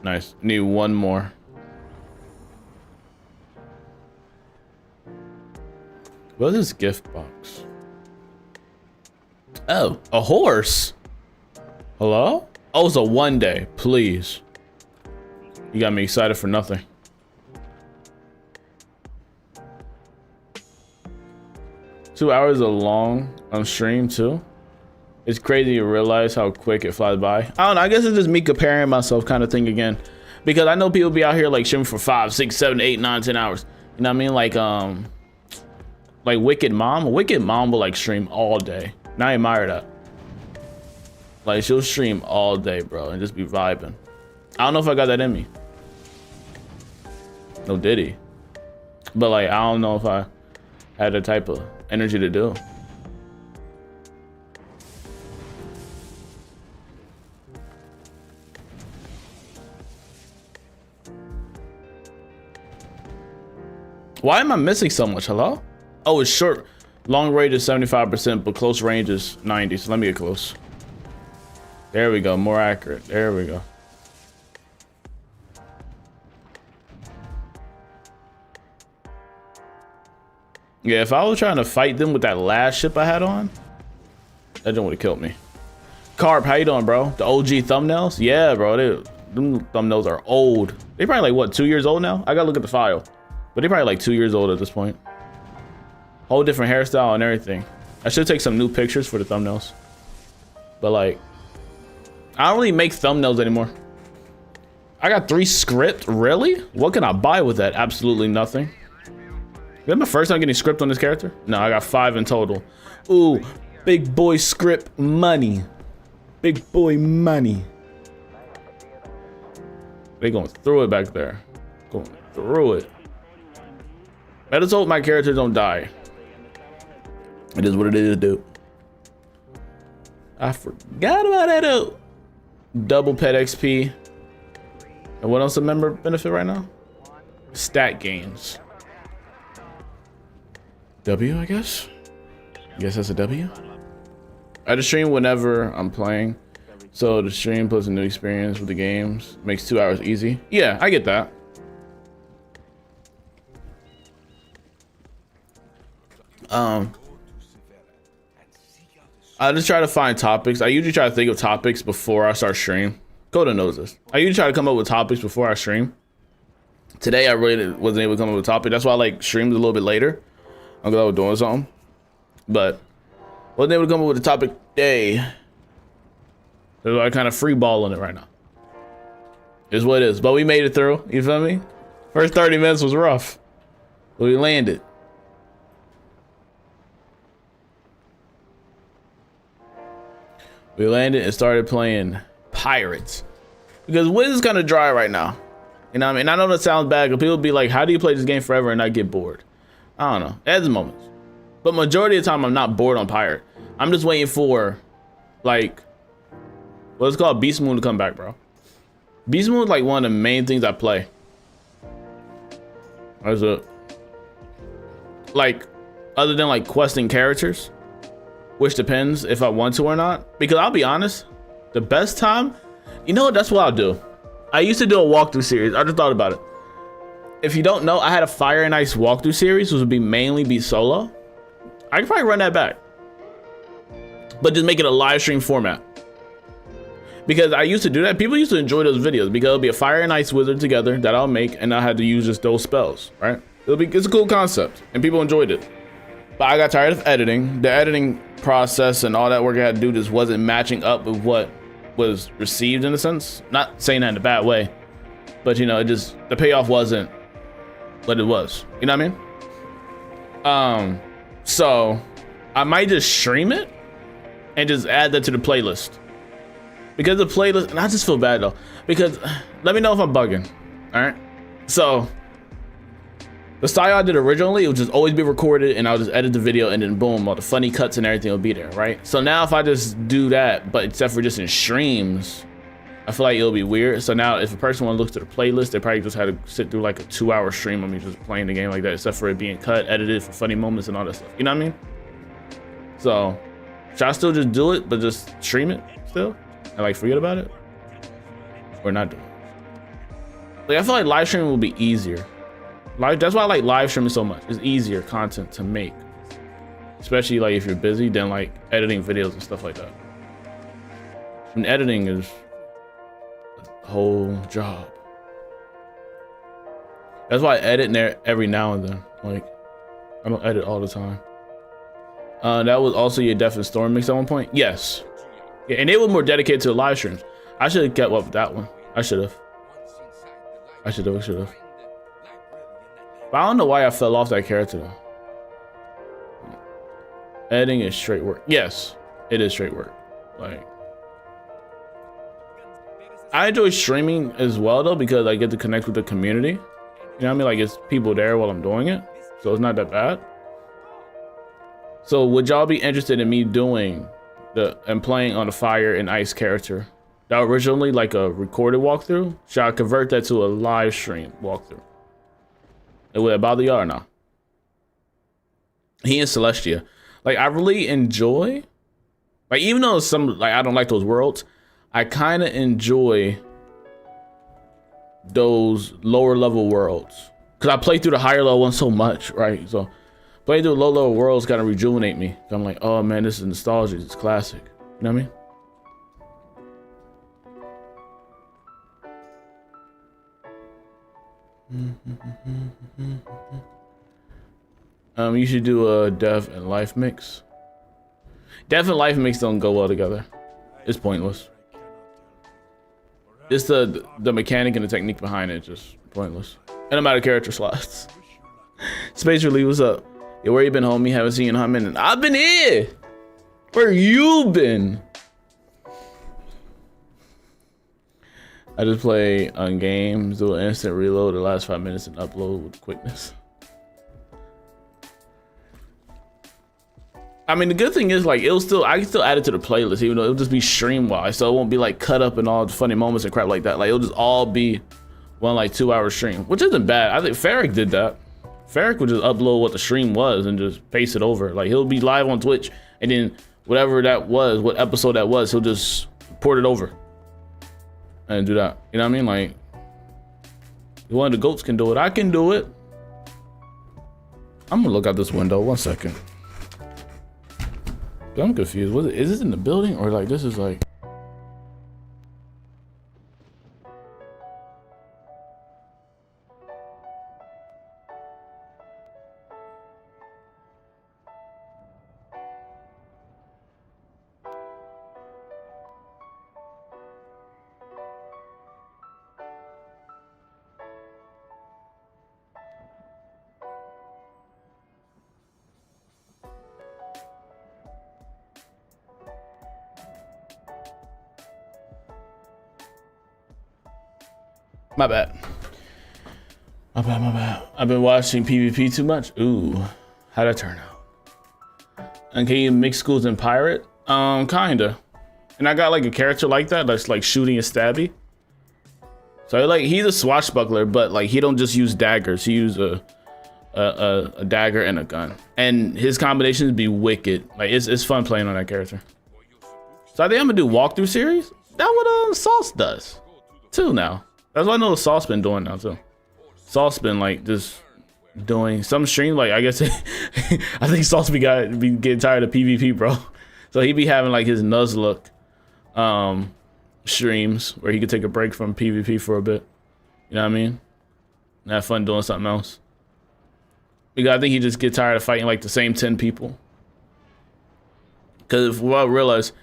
Nice. Need one more. What is this gift box? Oh, a horse. Hello? Oh, it's a 1 day. Please. You got me excited for nothing. Two hours a long on stream too. It's crazy to realize how quick it flies by. I don't know, I guess it's just me comparing myself kind of thing again. Because I know people be out here like streaming for 5, 6, 7, 8, 9, 10 hours. You know what I mean? Like Wicked Mom. Wicked Mom will like stream all day. And I admire that. Like she'll stream all day, bro, and just be vibing. I don't know if I got that in me. No Diddy. But like, I don't know if I had the type of energy to do. Why am I missing so much? Hello? Oh, it's short. Long range is 75%, but close range is 90. So let me get close. There we go. More accurate. There we go. Yeah, if I was trying to fight them with that last ship I had on, that joint would have killed me. Carp, how you doing, bro? The OG thumbnails? Yeah, bro. Them thumbnails are old. They probably like, what, 2 years old now? I gotta look at the file. But they're probably like 2 years old at this point. Whole different hairstyle and everything. I should take some new pictures for the thumbnails. But like, I don't really make thumbnails anymore. I got 3 script, really? What can I buy with that? Absolutely nothing. Is that my first time getting script on this character? No, I got 5 in total. Ooh, big boy script money. Big boy money. They going through it back there. Going through it. I just hope my characters don't die. It is what it is, dude. I forgot about that, dude. Double pet XP. And what else a member benefit right now? Stat gains. W, I guess? I guess that's a W. I just stream whenever I'm playing. So the stream plus a new experience with the games makes 2 hours easy. Yeah, I get that. I just try to find topics. I usually try to think of topics before I start stream. Coda knows this. I usually try to come up with topics before I stream. Today I really wasn't able to come up with a topic. That's why I like streamed a little bit later. I'm glad I was doing something. But wasn't able to come up with a topic today. So I kind of free balling it right now. Is what it is. But we made it through. You feel me? First 30 minutes was rough. But we landed. We landed and started playing Pirates. Because Wiz is kind of dry right now. You know what I mean? I know that sounds bad, but people be like, how do you play this game forever and not get bored? I don't know. At the moment. But majority of the time, I'm not bored on Pirate. I'm just waiting for, like, what's called Beast Moon to come back, bro. Beast Moon is like one of the main things I play. That's it. Like, other than like questing characters, which depends if I want to or not. Because I'll be honest, the best time, you know what, that's what I'll do. I used to do a walkthrough series. I just thought about it. If you don't know, I had a Fire and Ice walkthrough series, which would be mainly be solo. I could probably run that back, but just make it a live stream format. Because I used to do that. People used to enjoy those videos because it'll be a Fire and Ice wizard together that I'll make, and I had to use just those spells, right? It's a cool concept, and people enjoyed it. But I got tired of editing. The editing process and all that work I had to do just wasn't matching up with what was received in a sense. Not saying that in a bad way, but you know, it just, the payoff wasn't what it was. You know what I mean? So I might just stream it and just add that to the playlist. Because the playlist, and I just feel bad though, because let me know if I'm bugging. All right. So the style I did originally, it would just always be recorded and I'll just edit the video and then boom, all the funny cuts and everything will be there, right? So now if I just do that, but except for just in streams, I feel like it'll be weird. So now if a person want to look to the playlist, they probably just had to sit through like a 2-hour stream of me just playing the game like that, except for it being cut, edited for funny moments and all that stuff. You know what I mean? So should I still just do it, but just stream it still? And like forget about it? Or not do it? Like I feel like live streaming will be easier. That's why I like live streaming so much. It's easier content to make. Especially like if you're busy than like editing videos and stuff like that. And editing is a whole job. That's why I edit there every now and then. Like I don't edit all the time. That was also your Death and Storm mix at one point? Yes. Yeah, and they were more dedicated to the live streams. I should have kept up with that one. I should have. I should have. But I don't know why I fell off that character though. Editing is straight work. Yes, it is straight work. Like, I enjoy streaming as well though, because I get to connect with the community. You know what I mean? Like it's people there while I'm doing it. So it's not that bad. So would y'all be interested in me doing and playing on the Fire and Ice character that originally like a recorded walkthrough? Should I convert that to a live stream walkthrough? And would it bother y'all or not? He and Celestia, like I really enjoy, like even though some like I don't like those worlds, I kind of enjoy those lower level worlds because I play through the higher level ones so much, right? So playing through low level worlds kind of rejuvenate me. I'm like, oh man, this is nostalgia. It's classic. You know what I mean? You should do a death and life mix. Death and life mix don't go well together. It's pointless. It's the mechanic and the technique behind it, just pointless. And I'm out of character slots. Space Relief, what's up? Yeah, where you been, homie? Haven't seen you in a hot minute. I've been here. Where you been? I just play on games, do an instant reload the last 5 minutes and upload with quickness. I mean, the good thing is, like, I can still add it to the playlist, even though it'll just be stream-wise, so it won't be like cut up and all the funny moments and crap like that. Like, it'll just all be one like 2-hour stream, which isn't bad. I think Faeriequeens did that. Faeriequeens would just upload what the stream was and just paste it over. Like, he'll be live on Twitch, and then whatever that was, what episode that was, he'll just port it over and do that. You know what I mean? Like, one of the goats can do it. I can do it. I'm gonna look out this window. 1 second. I'm confused. Is this in the building or like this is like? My bad. I've been watching PvP too much. Ooh, how'd that turn out? And can you mix schools in Pirate? Kinda. And I got like a character like that that's like shooting a stabby. So like he's a swashbuckler, but like he don't just use daggers. He use a dagger and a gun. And his combinations be wicked. Like it's fun playing on that character. So I think I'm gonna do walkthrough series. That's what Sauce does too now. That's what I know the Sauce been doing now too. Sauce been like just doing some stream, like I guess I think Sauce be getting tired of PvP, bro. So he be having like his Nuzlocke streams where he could take a break from PvP for a bit. You know what I mean? And have fun doing something else. Because I think he just get tired of fighting like the same 10 people. Cause what I realized,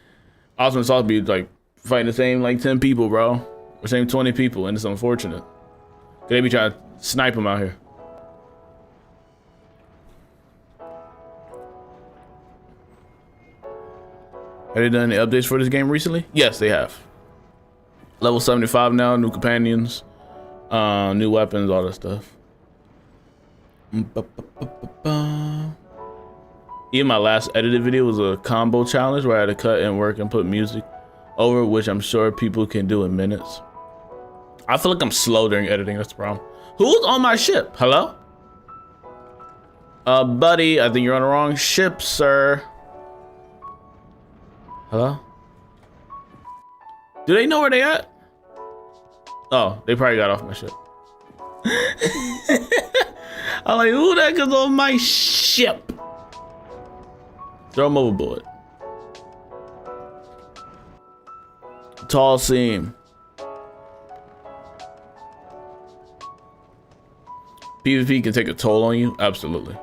AwesomeTheSauce be like fighting the same like 10 people, bro. Or same 20 people, and it's unfortunate. They be trying to snipe them out here. Have they done any updates for this game recently? Yes, they have. Level 75 now, new companions, new weapons, all that stuff. Even my last edited video was a combo challenge where I had to cut and work and put music over, which I'm sure people can do in minutes. I feel like I'm slow during editing, that's the problem. Who's on my ship? Hello? Buddy, I think you're on the wrong ship, sir. Hello? Do they know where they at? Oh, they probably got off my ship. I'm like, who the heck is on my ship? Throw them overboard. Tall seam. PvP can take a toll on you, absolutely.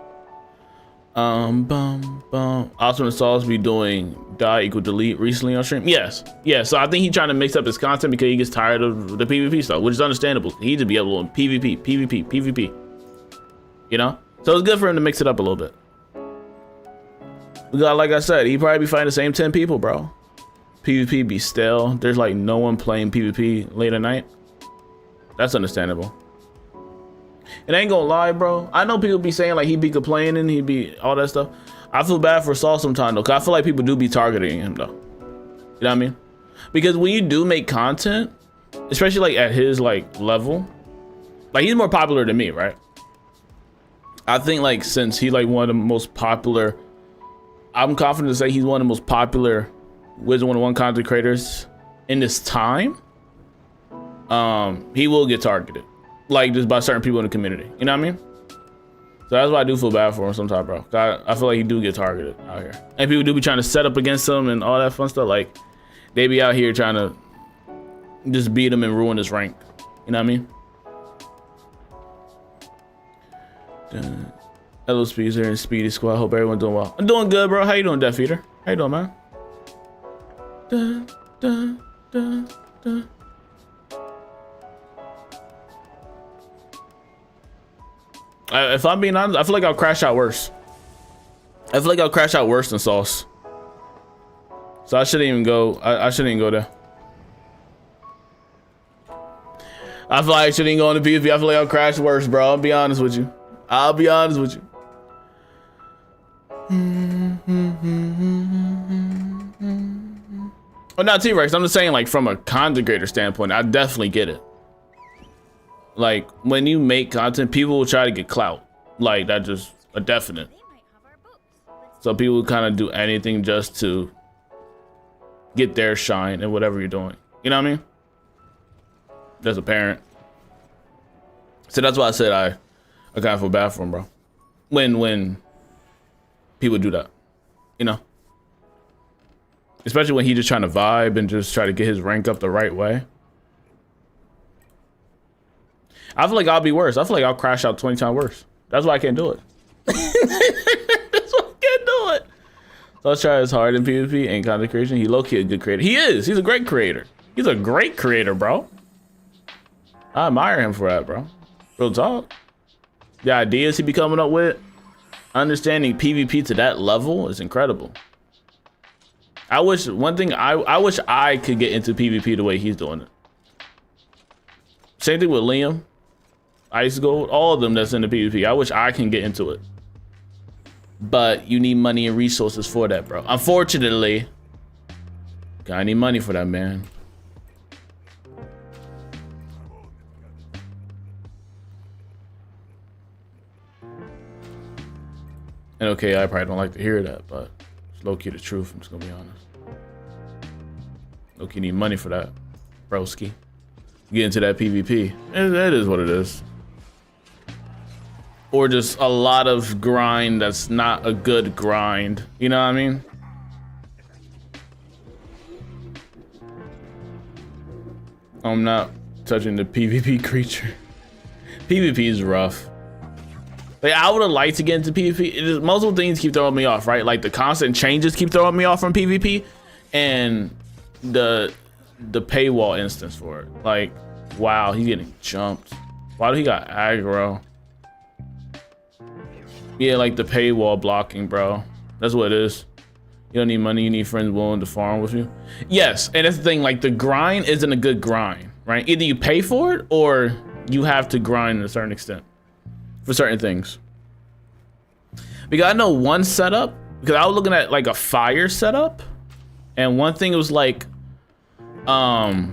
AwesomeTheSauce be doing Die Delete recently on stream. Yes, yeah. So I think he's trying to mix up his content because he gets tired of the PvP stuff, which is understandable. He just be able to PvP. You know, so it's good for him to mix it up a little bit. Because like I said, he probably be fighting the same 10 people, bro. PvP be stale. There's like no one playing PvP late at night. That's understandable. And I ain't gonna lie, bro. I know people be saying like he be complaining, he be all that stuff. I feel bad for Saul sometimes though, cause I feel like people do be targeting him though. You know what I mean? Because when you do make content, especially like at his like level, like he's more popular than me, right? I think like since he's like one of the most popular, I'm confident to say he's one of the most popular Wizard101 content creators in this time. He will get targeted. Like just by certain people in the community, you know what I mean? So that's why I do feel bad for him sometimes, bro. I feel like he do get targeted out here, and people do be trying to set up against him and all that fun stuff. Like they be out here trying to just beat him and ruin his rank. You know what I mean? Hello, Speedster and Speedy Squad. Hope everyone's doing well. I'm doing good, bro. How you doing, Death Eater? How you doing, man? dun, dun, dun. If I'm being honest, I feel like I'll crash out worse. I feel like I'll crash out worse than Sauce. So I shouldn't even go. I shouldn't even go there. I feel like I shouldn't even go into PvP. I feel like I'll crash worse, bro. I'll be honest with you. I'll be honest with you. Well, not T-Rex. I'm just saying, like, from a content creator standpoint, I definitely get it. Like, when you make content, people will try to get clout. Like, that's just a definite. So people kind of do anything just to get their shine in whatever you're doing. You know what I mean? That's apparent. So that's why I said I kind of feel bad for him, bro. When people do that, you know? Especially when he just trying to vibe and just try to get his rank up the right way. I feel like I'll be worse. I feel like I'll crash out 20 times worse. That's why I can't do it. That's why I can't do it. So I'll try as hard in PvP and content creation. He low-key a good creator. He is. He's a great creator. He's a great creator, bro. I admire him for that, bro. Real talk. The ideas he be coming up with, understanding PvP to that level is incredible. I wish I wish I could get into PvP the way he's doing it. Same thing with Liam, Ice Gold, all of them that's in the PvP. I wish I can get into it. But you need money and resources for that, bro. Unfortunately, I need money for that, man. And okay, I probably don't like to hear that, but it's low-key the truth, I'm just gonna be honest. Low-key need money for that, broski. Get into that PvP. That is what it is. Or just a lot of grind that's not a good grind. You know what I mean? I'm not touching the PvP creature. PvP is rough. Like, I would have liked to get into PvP. It is, multiple things keep throwing me off, right? Like the constant changes keep throwing me off from PvP, and the paywall instance for it. Like, wow, he's getting jumped. Why do he got aggro? Yeah, like the paywall blocking, bro. That's what it is. You don't need money, you need friends willing to farm with you. Yes, and that's the thing, like the grind isn't a good grind, right? Either you pay for it or you have to grind to a certain extent for certain things. Because I know one setup, because I was looking at like a fire setup, and one thing it was like what's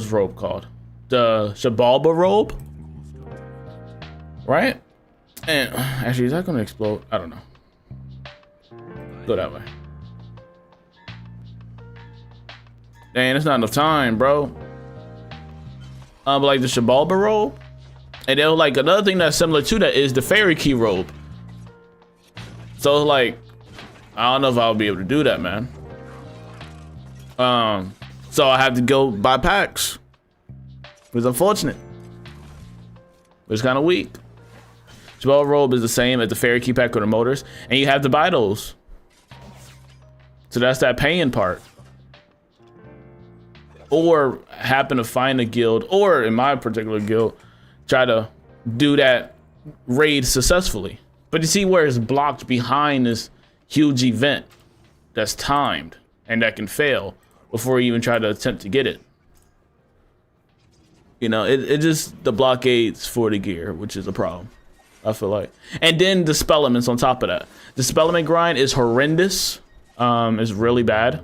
robe called? The Shabalba robe, right? And actually, is that gonna explode? I don't know. Go that way. Dang, it's not enough time, bro. But like the Shabalba robe, and then like another thing that's similar to that is the Faeriequeens robe. So like, I don't know if I'll be able to do that, man. So I have to go buy packs. It's unfortunate. But it's kind of weak. Shabalba robe is the same as the Faeriequeens pack or the motors, and you have to buy those. So that's that paying part. Or happen to find a guild, or in my particular guild, try to do that raid successfully. But you see where it's blocked behind this huge event that's timed and that can fail before you even try to attempt to get it. You know, it just the blockades for the gear, which is a problem, I feel like. And then the spell elements on top of that. The spell element grind is horrendous. It's really bad.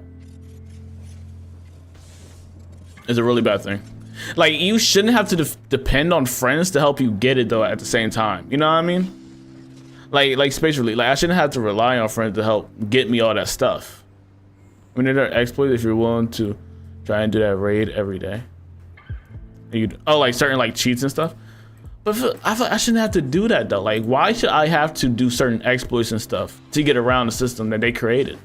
It's a really bad thing. Like, you shouldn't have to depend on friends to help you get it though at the same time. You know what I mean? Like spatially, like I shouldn't have to rely on friends to help get me all that stuff. I mean, there are exploits if you're willing to try and do that raid every day. Like certain like cheats and stuff. But I shouldn't have to do that though. Like, why should I have to do certain exploits and stuff to get around the system that they created?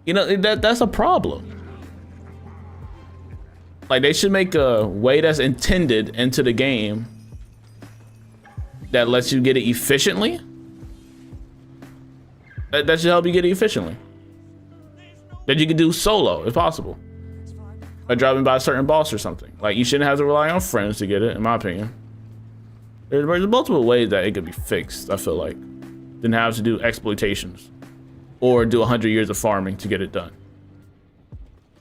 You know, that's a problem. Like, they should make a way that's intended into the game that lets you get it efficiently. That should help you get it efficiently. that you can do solo if possible, by driving by a certain boss or something. Like, you shouldn't have to rely on friends to get it, in my opinion. There's multiple ways that it could be fixed, I feel like, than have to do exploitations or do 100 years of farming to get it done.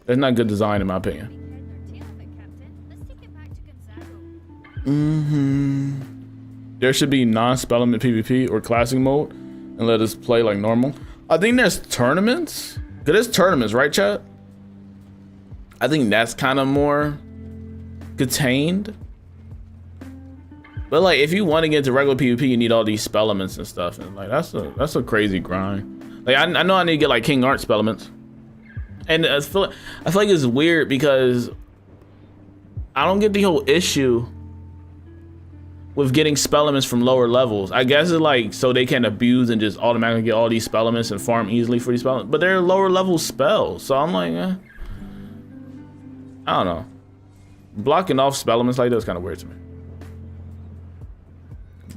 That's not good design, in my opinion. There should be non-spellman PvP or classic mode and let us play like normal. I think there's tournaments. Cause there's tournaments, right, chat? I think that's kind of more contained. But like, if you want to get into regular PvP, you need all these spell elements and stuff, and like that's a crazy grind. Like I know I need to get like King Art spell elements, and I feel like it's weird because I don't get the whole issue with getting spell elements from lower levels. I guess it's like so they can abuse and just automatically get all these spell elements and farm easily for these spell elements, but they're lower level spells, so I'm like, I don't know. Blocking off spell elements like that is kind of weird to me.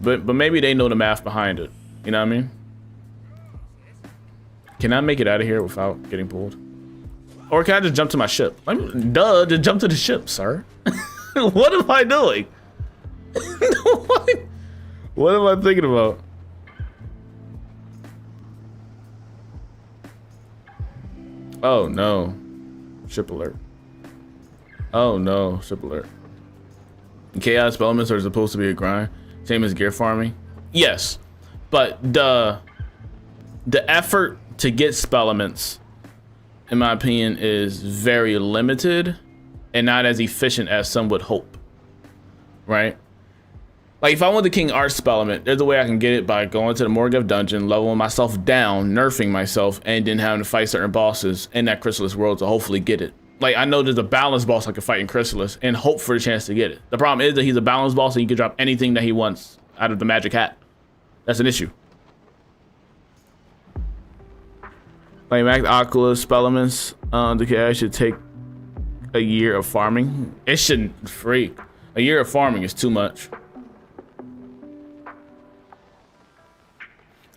But maybe they know the math behind it. You know what I mean? Can I make it out of here without getting pulled? Or can I just jump to my ship? Duh, just jump to the ship, sir. What am I doing? What am I thinking about? Oh no. Ship alert. Oh no, ship alert. Chaos elements are supposed to be a grind. Same as gear farming. Yes, but the effort to get spell elements, in my opinion, is very limited and not as efficient as some would hope. Right? Like if I want the King Art spell element, there's a way I can get it by going to the Morgeth dungeon, leveling myself down, nerfing myself, and then having to fight certain bosses in that Chrysalis world to hopefully get it. Like I know there's a balanced boss I can fight in Chrysalis and hope for a chance to get it. The problem is that he's a balanced boss and he can drop anything that he wants out of the magic hat. That's an issue. Like Max Oculus spell elements, the guy should take a year of farming. It shouldn't, freak. A year of farming is too much.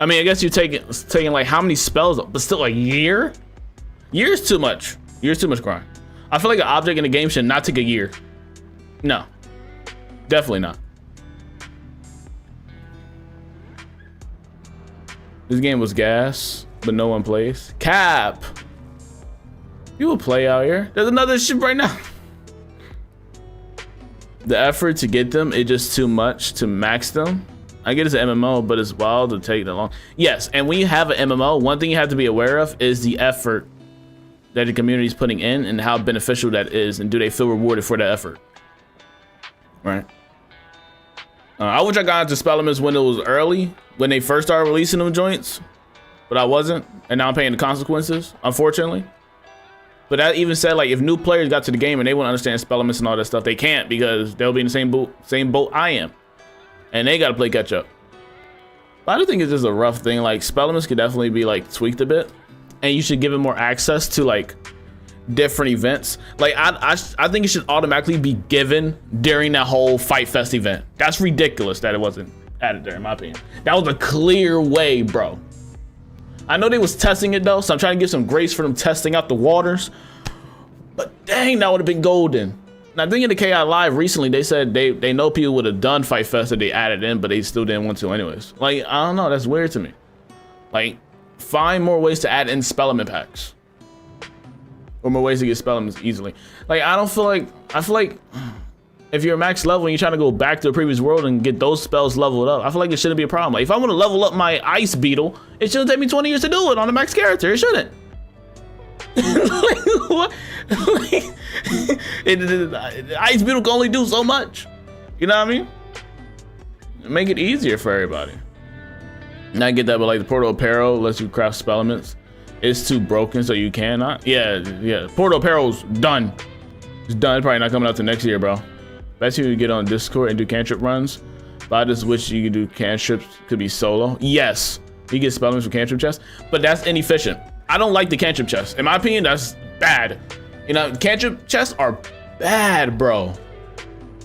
I mean, I guess you're taking like how many spells, but still a year? Year's too much. Year's too much grind. I feel like an object in the game should not take a year. No, definitely not. This game was gas, but no one plays. Cap, you will play out here. There's another ship right now. The effort to get them is just too much to max them. I get it's an MMO, but it's wild to take that long. Yes, and when you have an MMO, one thing you have to be aware of is the effort that the community is putting in and how beneficial that is, and do they feel rewarded for that effort, right? I wish I got into spell elements when it was early, when they first started releasing them joints, but I wasn't, and now I'm paying the consequences, unfortunately. But that even said, like, if new players got to the game and they wouldn't understand spell elements and all that stuff, they can't, because they'll be in the same boat I am, and they got to play catch up. But I do think it's just a rough thing. Like, spell elements could definitely be like tweaked a bit, and you should give it more access to like different events. Like I think it should automatically be given during that whole Fight Fest event. That's ridiculous that it wasn't added there, in my opinion. That was a clear way, bro. I know they was testing it though, so I'm trying to give some grace for them testing out the waters, but dang, that would have been golden. Now, I think in the KI Live recently, they said they know people would have done Fight Fest if they added in, but they still didn't want to anyways. Like, I don't know, that's weird to me. Like, find more ways to add in spell element packs, or more ways to get spell elements easily. Like, I feel like if you're max level and you're trying to go back to the previous world and get those spells leveled up, I feel like it shouldn't be a problem. Like, if I want to level up my ice beetle, it shouldn't take me 20 years to do it on a max character. It shouldn't. Like, what? Like, ice beetle can only do so much. You know what I mean? Make it easier for everybody. And I get that, but like the Portal Apparel lets you craft spell elements. It's too broken, so you cannot. Yeah. Portal Apparel's done. It's done. It's probably not coming out till next year, bro. Bet you get on Discord and do cantrip runs. But I just wish you could do cantrips. Could be solo. Yes, you get spell elements from cantrip chests, but that's inefficient. I don't like the cantrip chests. In my opinion, that's bad. You know, cantrip chests are bad, bro.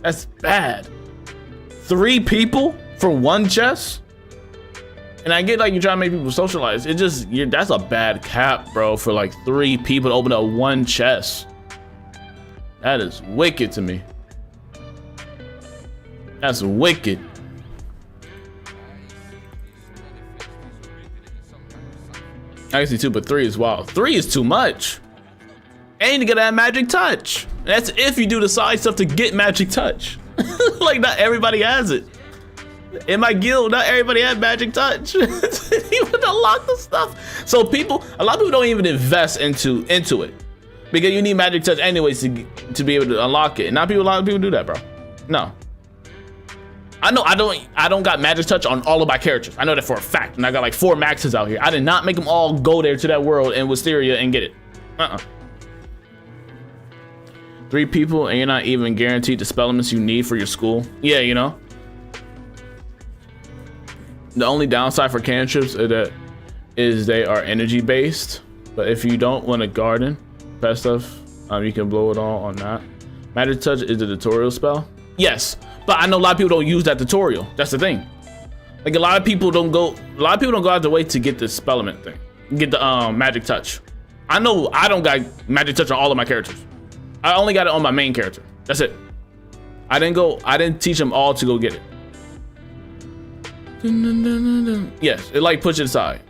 That's bad. 3 people for 1 chest? And I get like you try to make people socialize. It just, that's a bad cap, bro, for like 3 people to open up 1 chest. That is wicked to me. That's wicked. I can see 2, but 3 is wild. 3 is too much. And you gotta have magic touch. That's if you do the side stuff to get magic touch. Like not everybody has it. In my guild, not everybody has magic touch. Even unlock the stuff. So a lot of people don't even invest into it. Because you need magic touch anyways to be able to unlock it. And a lot of people do that, bro. No. I know I don't got magic touch on all of my characters. I know that for a fact. And I got like 4 maxes out here. I did not make them all go there to that world in Wisteria and get it. 3 people and you're not even guaranteed the spell elements you need for your school. Yeah, you know. The only downside for cantrips is they are energy based. But if you don't want to garden, pet stuff, you can blow it all on that. Magic touch is a tutorial spell. Yes. But I know a lot of people don't use that tutorial. That's the thing. Like a lot of people don't go out of the way to get the spell element thing. Get the magic touch. I know I don't got magic touch on all of my characters. I only got it on my main character. That's it. I didn't teach them all to go get it. Yes, it like push it aside.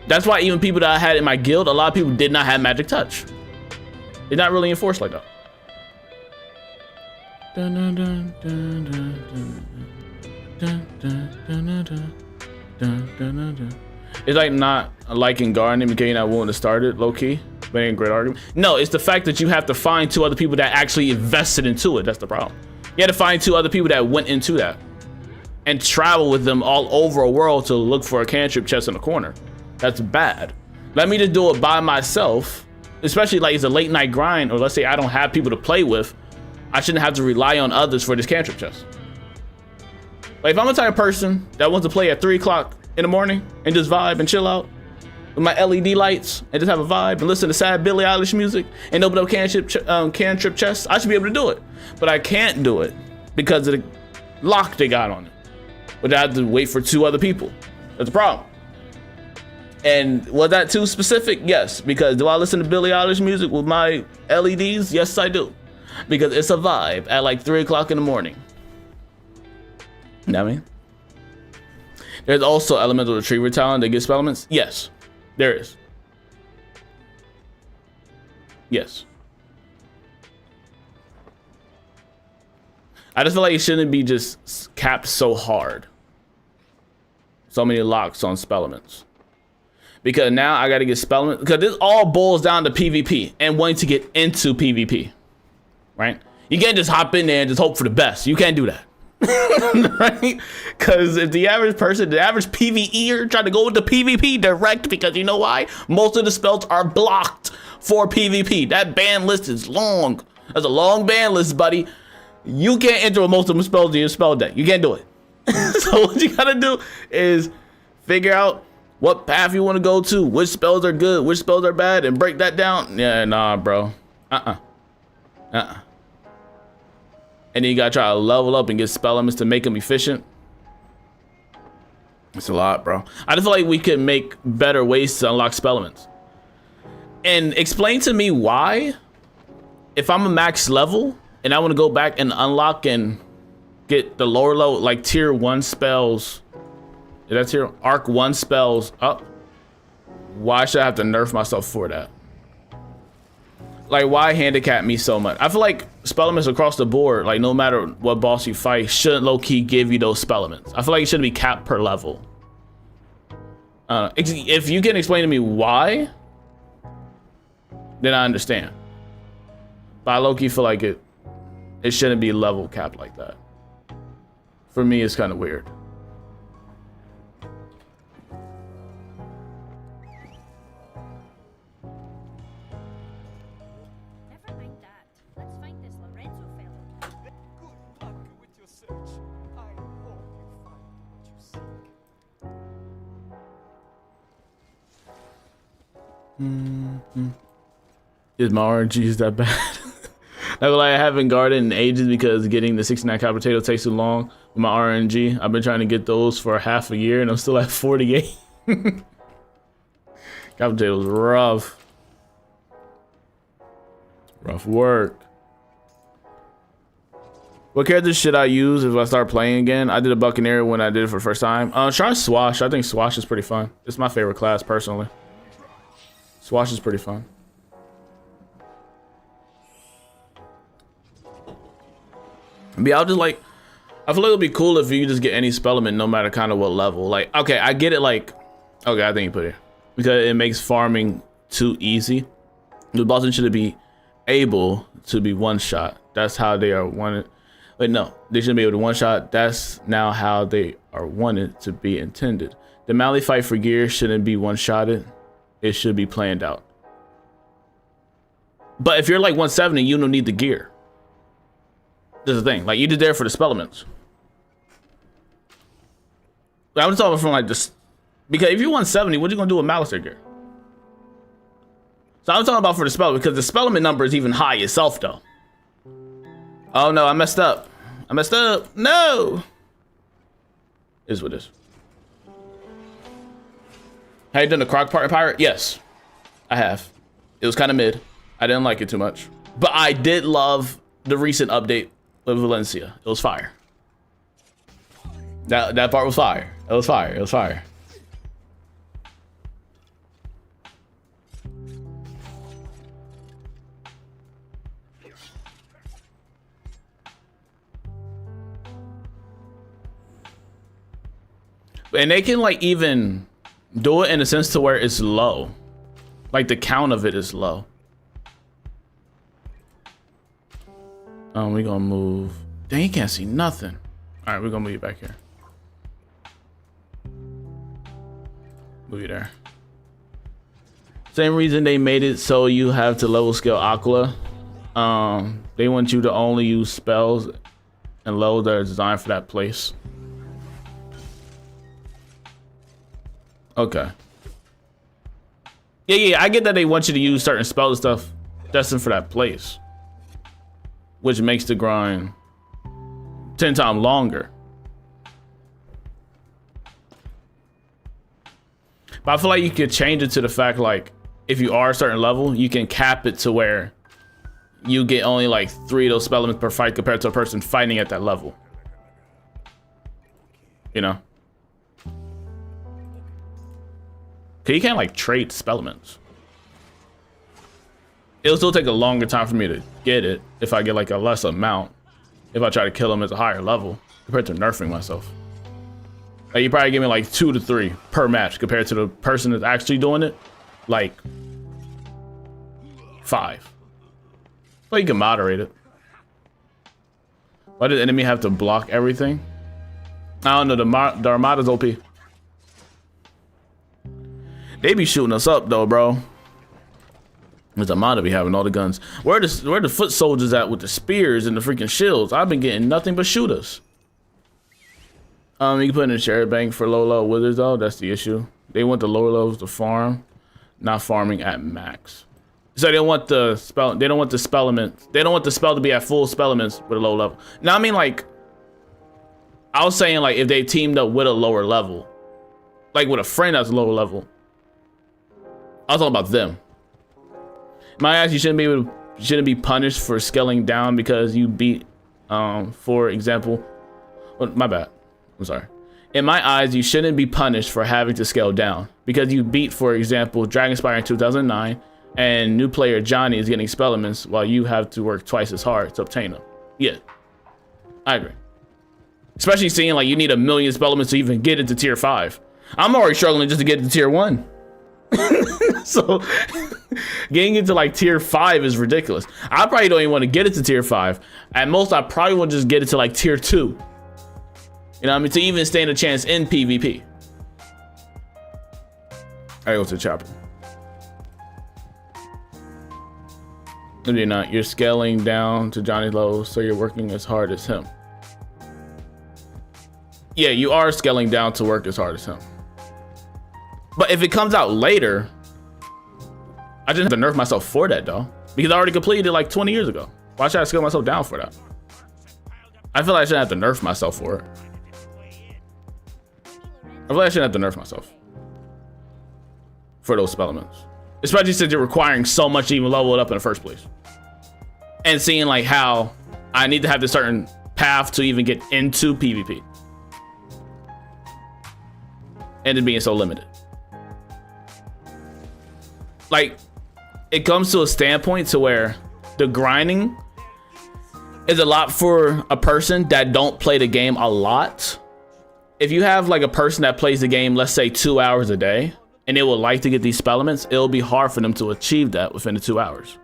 That's why even people that I had in my guild, a lot of people did not have magic touch. They're not really enforced like that. It's like not liking gardening because you're not willing to start it, low key. But ain't a great argument. No, it's the fact that you have to find 2 other people that actually invested into it. That's the problem. You had to find 2 other people that went into that and travel with them all over a world to look for a cantrip chest in the corner. That's bad. Let me just do it by myself, especially like it's a late night grind, or let's say I don't have people to play with. I shouldn't have to rely on others for this cantrip chest. Like if I'm the type of person that wants to play at 3 o'clock in the morning and just vibe and chill out with my LED lights and just have a vibe and listen to sad Billie Eilish music and open up cantrip chests, I should be able to do it. But I can't do it because of the lock they got on it. But I have to wait for 2 other people. That's the problem. And was that too specific? Yes, because do I listen to Billie Eilish music with my LEDs? Yes, I do. Because it's a vibe at like 3 o'clock in the morning. You know what I mean? There's also elemental retriever talent that gets spell elements. Yes, there is. Yes. I just feel like it shouldn't be just capped so hard. So many locks on spell elements. Because now I gotta get spell elements. Because this all boils down to PvP and wanting to get into PvP. Right? You can't just hop in there and just hope for the best. You can't do that. Right? Because if the average person, the average PvEer trying to go with the PvP direct, because you know why? Most of the spells are blocked for PvP. That ban list is long. That's a long ban list, buddy. You can't enter with most of them spells in your spell deck. You can't do it. So what you gotta do is figure out what path you want to go to, which spells are good, which spells are bad, and break that down. Yeah, nah, bro. And then you gotta try to level up and get spell elements to make them efficient. It's a lot, bro. I just feel like we could make better ways to unlock spell elements. And explain to me why, if I'm a max level and I want to go back and unlock and get the lower level, like tier 1 spells, is that tier arc 1 spells up, why should I have to nerf myself for that? Like, why handicap me so much? I feel like spell elements across the board, like no matter what boss you fight, shouldn't low-key give you those spell elements. I feel like it shouldn't be capped per level. If you can explain to me why, then I understand. But I low-key feel like it shouldn't be level capped like that. For me, it's kind of weird. Is my RNGs that bad? Like I haven't gardened in ages because getting the 69 potato takes too long with my RNG. I've been trying to get those for half a year and I'm still at 48. Couch potatoes rough. Rough work. What character should I use if I start playing again? I did a Buccaneer when I did it for the first time. Try Swash. I think Swash is pretty fun. It's my favorite class personally. Swash is pretty fun. But yeah, I'll just like, I feel like it'd be cool if you could just get any spell element no matter kind of what level. Like, okay, I get it. Like, okay, I think you put it because it makes farming too easy. The bosses should be able to be one shot. That's how they are wanted. Wait, no, they shouldn't be able to one shot. That's now how they are wanted to be intended. The melee fight for gear shouldn't be one shotted. It should be planned out. But if you're like 170, you don't need the gear. That's the thing. Like, you just there for the spell elements. I'm talking from like this, because if you're 170, what are you gonna do with Malister gear? So I'm talking about for the spell, because the spell element number is even high itself though. Oh no, I messed up. I messed up. No. Is what it is. Have you done the crock part pirate? Yes, I have. It was kind of mid. I didn't like it too much, but I did love the recent update with Valencia. It was fire. That part was fire. It was fire. It was fire. And they can like even do it in a sense to where it's low. Like the count of it is low. We gonna move. Dang, you can't see nothing. All right, we're gonna move you back here. Move you there. Same reason they made it so you have to level scale Aqua. They want you to only use spells and levels that are designed for that place. Okay. Yeah, I get that they want you to use certain spells and stuff destined for that place, which makes the grind 10 times longer. But I feel like you could change it to the fact like if you are a certain level, you can cap it to where you get only like 3 of those spell elements per fight compared to a person fighting at that level. You know? Cause you can't like trade spell elements. It'll still take a longer time for me to get it if I get like a less amount. If I try to kill him at a higher level compared to nerfing myself. Like you probably give me like 2 to 3 per match compared to the person that's actually doing it, like 5. Well, you can moderate it. Why did the enemy have to block everything? I don't know. The Armada's OP. They be shooting us up though, bro. There's Armada be having all the guns. Where the foot soldiers at with the spears and the freaking shields? I've been getting nothing but shooters. You can put in a share bank for low level wizards though. That's the issue. They want the lower levels to farm, not farming at max. So they don't want the spell. They don't want the spell elements. They don't want the spell to be at full spell elements with a low level. Now I mean like, I was saying like if they teamed up with a lower level, like with a friend that's lower level. I was talking about them. My ass, you shouldn't be punished for scaling down because you beat, for example, well, my bad. I'm sorry. In my eyes, you shouldn't be punished for having to scale down because you beat, for example, Dragonspire in 2009, and new player Johnny is getting spell elements while you have to work twice as hard to obtain them. Yeah, I agree. Especially seeing like you need 1 million spell elements to even get into tier 5. I'm already struggling just to get into tier 1. So getting into like tier 5 is ridiculous. I probably don't even want to get it to tier 5. At most, I probably will just get it to like tier 2. You know what I mean? To even stand a chance in PvP. I go to the chopper. No, you're not. You're scaling down to Johnny's level, so you're working as hard as him. Yeah, you are scaling down to work as hard as him. But if it comes out later, I just have to nerf myself for that though, because I already completed it like 20 years ago. Why should I scale myself down for that? I feel like I shouldn't have to nerf myself for it. I feel like I shouldn't have to nerf myself. for those spell elements, especially since you're requiring so much to even level it up in the first place. And seeing like how I need to have this certain path to even get into PvP, and it being so limited. Like, it comes to a standpoint to where the grinding is a lot for a person that don't play the game a lot. If you have like a person that plays the game, let's say 2 hours a day, and they would like to get these spell elements, it'll be hard for them to achieve that within the 2 hours.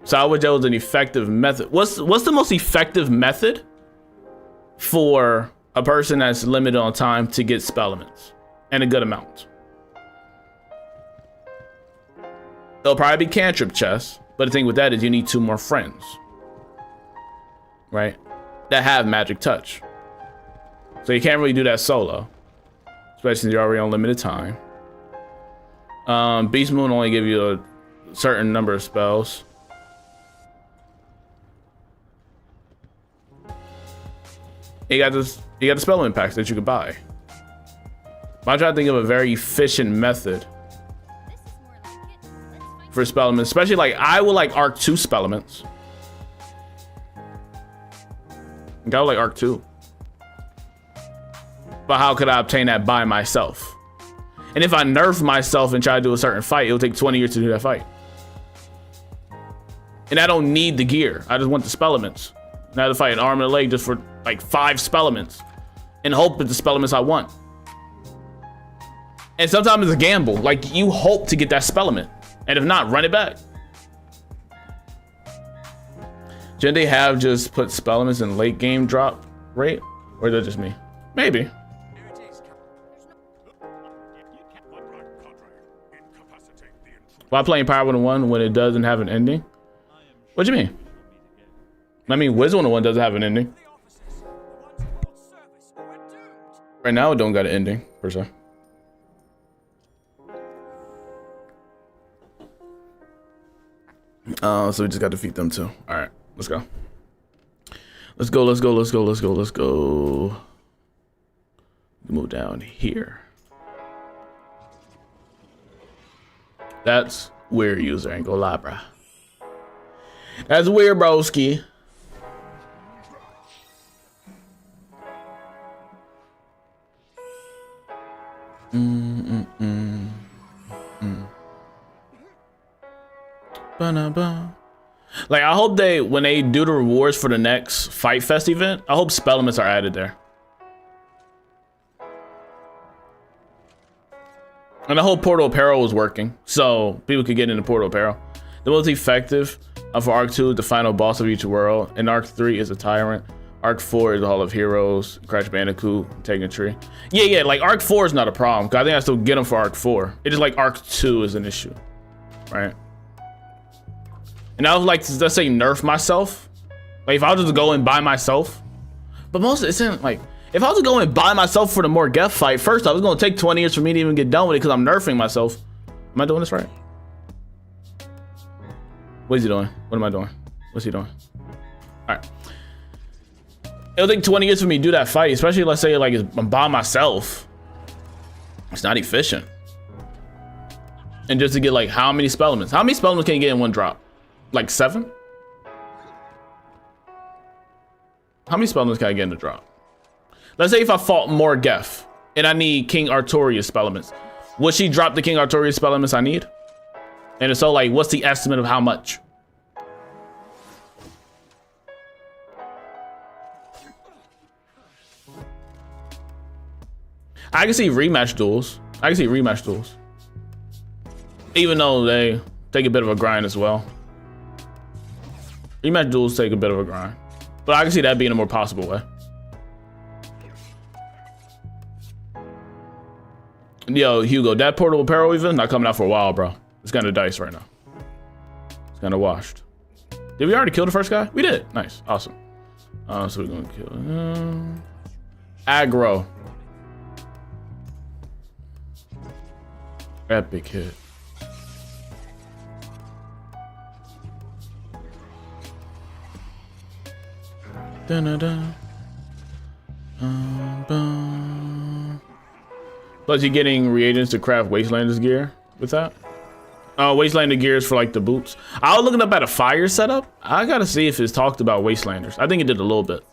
So I would say it was an effective method. What's the most effective method for a person that's limited on time to get spell elements and a good amount? It'll probably be cantrip chests, but the thing with that is you need 2 more friends, right? That have magic touch. So you can't really do that solo, especially if you're already on limited time. Beast Moon only give you a certain number of spells. You got the spell element packs that you could buy. I'm trying to think of a very efficient method for spell elements, especially like I would like Arc 2 spell elements. I would like Arc 2. But how could I obtain that by myself? And if I nerf myself and try to do a certain fight, it'll take 20 years to do that fight. And I don't need the gear. I just want the spell elements. And I have to fight an arm and a leg just for like 5 spell elements and hope that the spell elements I want. And sometimes it's a gamble. Like, you hope to get that spell element, and if not, run it back. Shouldn't they have just put spell elements in late game drop rate? Or is that just me? Maybe. Why playing Pirate101 when it doesn't have an ending? What do you mean? I mean, Wizard101 doesn't have an ending. Right now, it don't got an ending, per se. So we just got to defeat them too. All right, let's go. Let's go, let's go, let's go, let's go, let's go. Move down here. That's weird, user. Ain't gonna lie, bruh. That's weird, broski. Like, I hope they, when they do the rewards for the next Fight Fest event, I hope spell elements are added there. And I hope Portal Apparel was working, so people could get into Portal Apparel. The most effective for Arc 2 is the final boss of each world, and Arc 3 is a Tyrant. Arc 4 is the Hall of Heroes, Crash Bandicoot, Taking a Tree. Yeah, like Arc 4 is not a problem, because I think I still get them for Arc 4. It's just like Arc 2 is an issue, right? And I was like, let's say nerf myself. Like, if I was just to go and buy myself. But most, it's in like, if I was to go and buy myself for the Morgeth fight, first off, it's gonna take 20 years for me to even get done with it because I'm nerfing myself. Am I doing this right? What is he doing? What am I doing? What's he doing? All right. It'll take 20 years for me to do that fight, especially let's say like I'm by myself. It's not efficient. And just to get like how many spell elements? How many spell elements can you get in one drop? Like 7? How many spell elements can I get in the drop? Let's say if I fought Morgeth and I need King Artorias spell elements. Would she drop the King Artorias spell elements I need? And if so, like, what's the estimate of how much? I can see rematch duels. Even though they take a bit of a grind as well. Rematch duels take a bit of a grind. But I can see that being a more possible way. Yo, Hugo, that Portal Apparel event not coming out for a while, bro. It's kind of dice right now. It's kind of washed. Did we already kill the first guy? We did. Nice. Awesome. So we're going to kill him. Aggro. Epic hit. Plus you're getting reagents to craft Wastelander's gear with that. Wastelander gear is for like the boots. I was looking up at a fire setup. I gotta see if it's talked about Wastelanders. I think it did a little bit.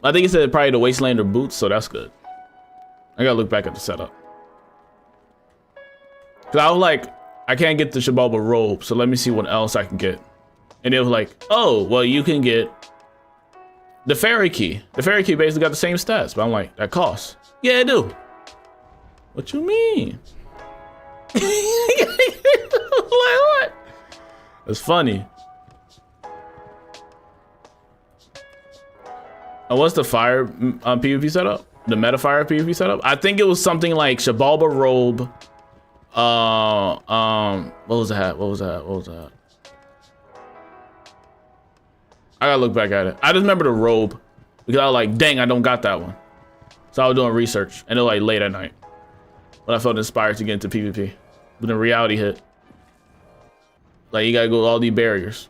I think it said probably the Wastelander boots, so that's good. I gotta look back at the setup. Cause I was like, I can't get the Shabalba robe, so let me see what else I can get. And it was like, oh, well, you can get the fairy key. The fairy key basically got the same stats, but I'm like, that costs. Yeah, it do. What you mean? Like, what? That's funny. What's the fire PvP setup? The meta fire PvP setup? I think it was something like Shabalba robe. What was that? What was that? What was that? I gotta look back at it. I just remember the robe because I was like, dang, I don't got that one. So I was doing research and it was like late at night when I felt inspired to get into PvP. But then reality hit. Like you gotta go all these barriers.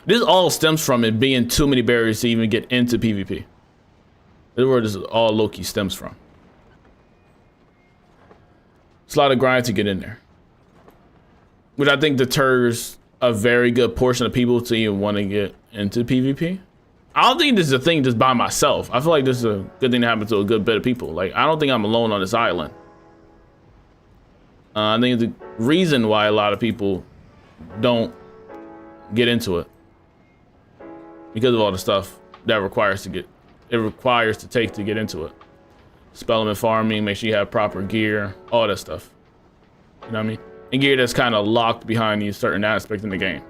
This all stems from it being too many barriers to even get into PvP. This is where this all low-key stems from. It's a lot of grind to get in there. Which I think deters a very good portion of people to even want to get into PvP. I don't think this is a thing just by myself. I feel like this is a good thing to happen to a good bit of people. Like, I don't think I'm alone on this island. I think the reason why a lot of people don't get into it because of all the stuff that requires to take to get into it. Spellman farming, make sure you have proper gear, all that stuff. You know what I mean? And gear that's kind of locked behind these certain aspects in the game.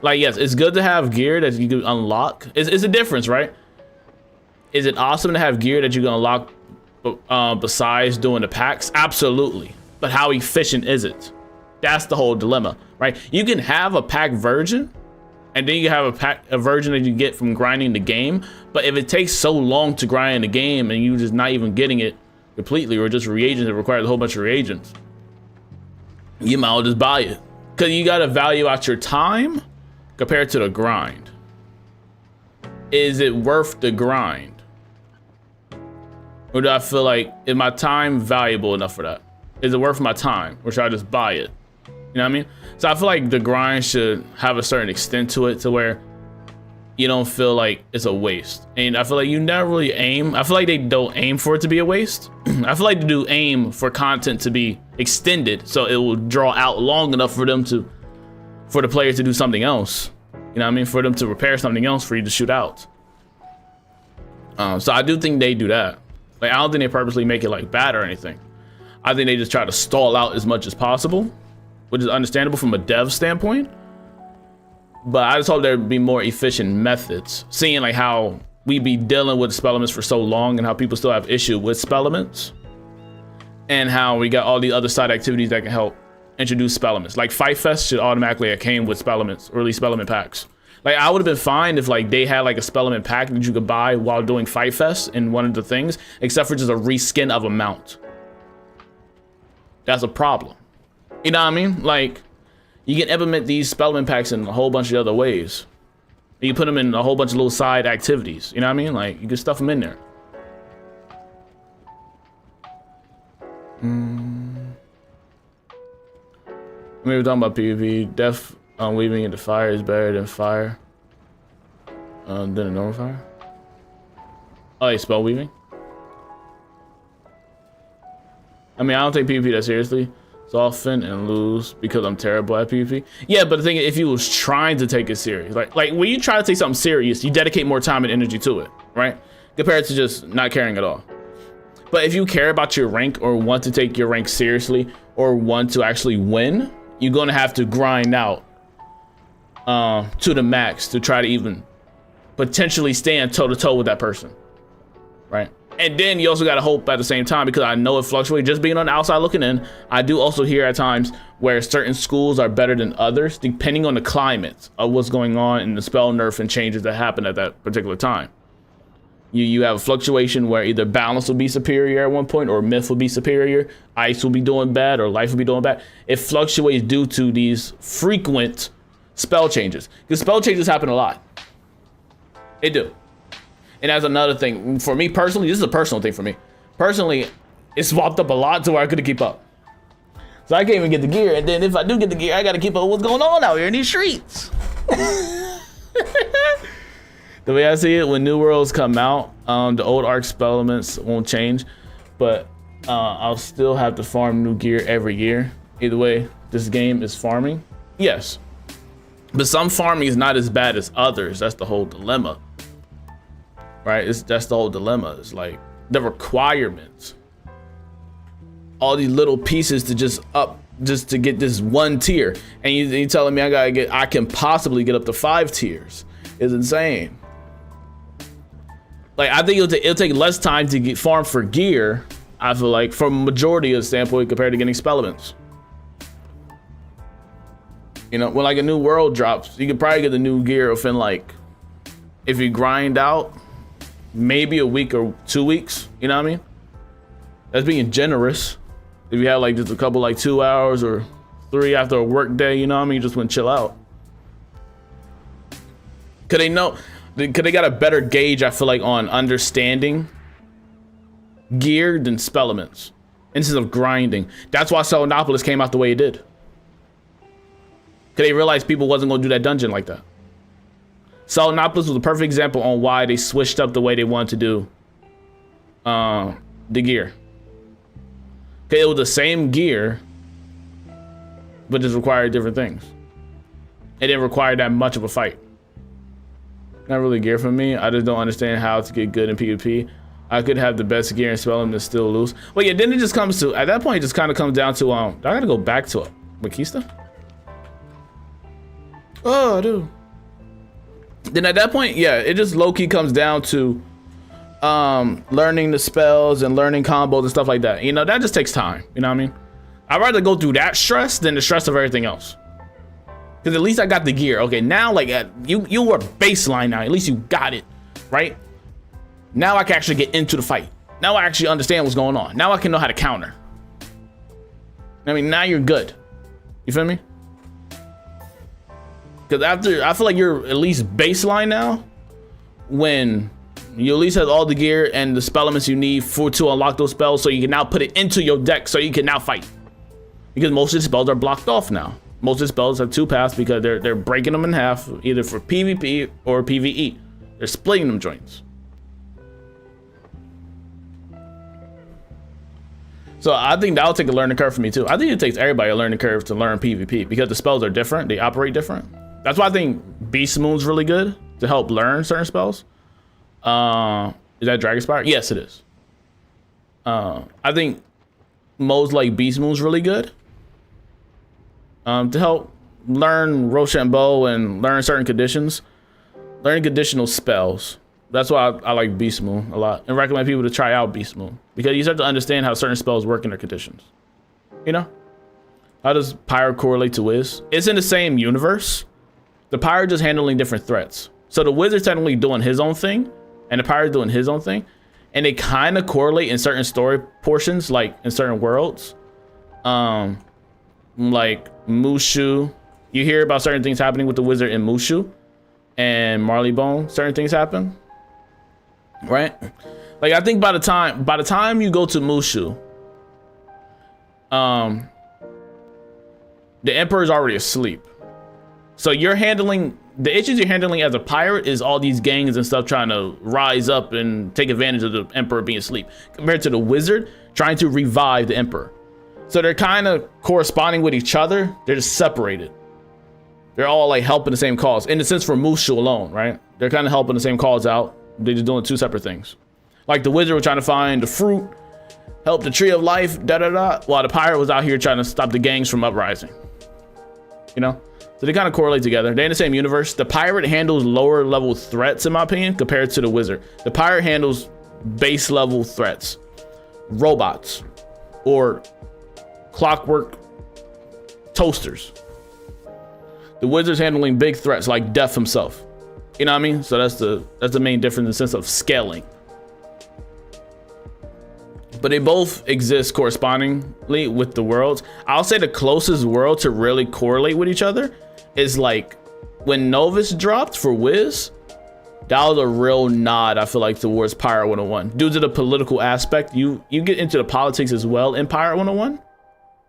Like, yes, it's good to have gear that you can unlock. It's a difference, right? Is it awesome to have gear that you can unlock besides doing the packs? Absolutely. But how efficient is it? That's the whole dilemma, right? You can have a pack version, and then you have a version that you get from grinding the game. But if it takes so long to grind the game and you're just not even getting it completely, or just reagents that requires a whole bunch of reagents, you might as well just buy it. Because you got to value out your time compared to the grind. Is it worth the grind? Or do I feel like, is my time valuable enough for that? Is it worth my time? Or should I just buy it? You know what I mean? So I feel like the grind should have a certain extent to it to where you don't feel like it's a waste. And I feel like you never really aim. I feel like they don't aim for it to be a waste. I feel like they do aim for content to be extended so it will draw out long enough for them to, for the players to do something else. You know what I mean? For them to repair something else for you to shoot out. So I do think they do that. Like, I don't think they purposely make it like bad or anything. I think they just try to stall out as much as possible, which is understandable from a dev standpoint. But I just hope there'd be more efficient methods. Seeing like how we be dealing with spell elements for so long and how people still have issue with spell elements. And how we got all the other side activities that can help introduce spell elements. Like Fight Fest should automatically have came with spell elements, or at least spell element packs. Like, I would have been fine if like they had like a spell element pack that you could buy while doing Fight Fest in one of the things, except for just a reskin of a mount. That's a problem. You know what I mean? Like, you can implement these spellman packs in a whole bunch of other ways. You put them in a whole bunch of little side activities. You know what I mean? Like, you can stuff them in there. We were talking about PvP. Death weaving into fire is better than fire. Than a normal fire. Oh, yeah, spell weaving. I mean, I don't take PvP that seriously. Soften and lose because I'm terrible at PvP. Yeah, but the thing is, if you was trying to take it serious, like when you try to take something serious, you dedicate more time and energy to it, right? Compared to just not caring at all. But if you care about your rank or want to take your rank seriously or want to actually win, you're gonna have to grind out to the max to try to even potentially stand toe-to-toe with that person, right? And then you also got to hope at the same time, because I know it fluctuates. Just being on the outside looking in, I do also hear at times where certain schools are better than others, depending on the climate of what's going on and the spell nerf and changes that happen at that particular time. You have a fluctuation where either balance will be superior at one point, or myth will be superior, ice will be doing bad, or life will be doing bad. It fluctuates due to these frequent spell changes, because spell changes happen a lot. They do. And that's another thing. For me personally, this is a personal thing for me. Personally, it swapped up a lot to where I couldn't keep up. So I can't even get the gear. And then if I do get the gear, I got to keep up with what's going on out here in these streets. The way I see it, when new worlds come out, the old arc elements won't change, but I'll still have to farm new gear every year. Either way, this game is farming. Yes. But some farming is not as bad as others. That's the whole dilemma. Right? That's the whole dilemma. It's like the requirements. All these little pieces to just to get this one tier. And you telling me I can possibly get up to 5 tiers. Is insane. Like, I think it'll take less time to get farm for gear, I feel like, from majority of the standpoint compared to getting spellements. You know, when like a new world drops, you can probably get the new gear within like, if you grind out, maybe a week or 2 weeks, you know what I mean? That's being generous. If you have like just a couple, like 2 hours or 3 after a work day, you know what I mean? You just want to chill out. Cause they got a better gauge, I feel like, on understanding gear than spellements instead of grinding. That's why Selenopolis came out the way it did. Cause they realized people wasn't gonna do that dungeon like that. Selenopolis was a perfect example on why they switched up the way they wanted to do the gear. Cause it was the same gear, but just required different things. It didn't require that much of a fight. Not really gear for me. I just don't understand how to get good in PvP. I could have the best gear and spell them and still lose. Well, yeah, then it just comes to, at that point, it just kind of comes down to, I gotta go back to it. Makista? Oh, I do. Then at that point, yeah, it just low-key comes down to learning the spells and learning combos and stuff like that. You know, that just takes time. You know what I mean? I'd rather go through that stress than the stress of everything else. Because at least I got the gear. Okay, now like you were baseline now. At least you got it, right? Now I can actually get into the fight. Now I actually understand what's going on. Now I can know how to counter. I mean, now you're good. You feel me? Because after, I feel like you're at least baseline now when you at least have all the gear and the spell elements you need to unlock those spells, so you can now put it into your deck so you can now fight. Because most of the spells are blocked off now. Most of the spells have 2 paths because they're breaking them in half, either for PvP or PvE. They're splitting them joints. So I think that'll take a learning curve for me too. I think it takes everybody a learning curve to learn PvP because the spells are different. They operate different. That's why I think Beast Moon's really good to help learn certain spells. Is that Dragonspire? Yes, it is. I think modes like Beast Moon's really good. To help learn Rochambeau and learn certain conditions, learn conditional spells. That's why I like Beast Moon a lot and recommend people to try out Beast Moon because you start to understand how certain spells work in their conditions. You know? How does Pirate correlate to Wiz? It's in the same universe. The Pirate just handling different threats. So the Wizard's technically doing his own thing and the Pirate's doing his own thing. And they kind of correlate in certain story portions, like in certain worlds. Like Mushu, you hear about certain things happening with the wizard in Mushu and Marleybone. Certain things happen, right? Like I think by the time you go to Mushu, the Emperor's already asleep. So you're handling the issues you're handling as a pirate is all these gangs and stuff trying to rise up and take advantage of the Emperor being asleep, compared to the wizard trying to revive the Emperor. So they're kind of corresponding with each other. They're just separated. They're all like helping the same cause. In the sense for Mushu alone, right? They're kind of helping the same cause out. They're just doing 2 separate things. Like the wizard was trying to find the fruit, help the tree of life, while the pirate was out here trying to stop the gangs from uprising. You know? So they kind of correlate together. They're in the same universe. The pirate handles lower level threats, in my opinion, compared to the wizard. The pirate handles base level threats. Robots. Or clockwork toasters. The wizard's handling big threats like death himself. You know what I mean? So that's the main difference in the sense of scaling. But they both exist correspondingly with the worlds. I'll say the closest world to really correlate with each other is like when Novus dropped for Wiz. That was a real nod, I feel like, towards Pirate101. Due to the political aspect, you get into the politics as well in Pirate101,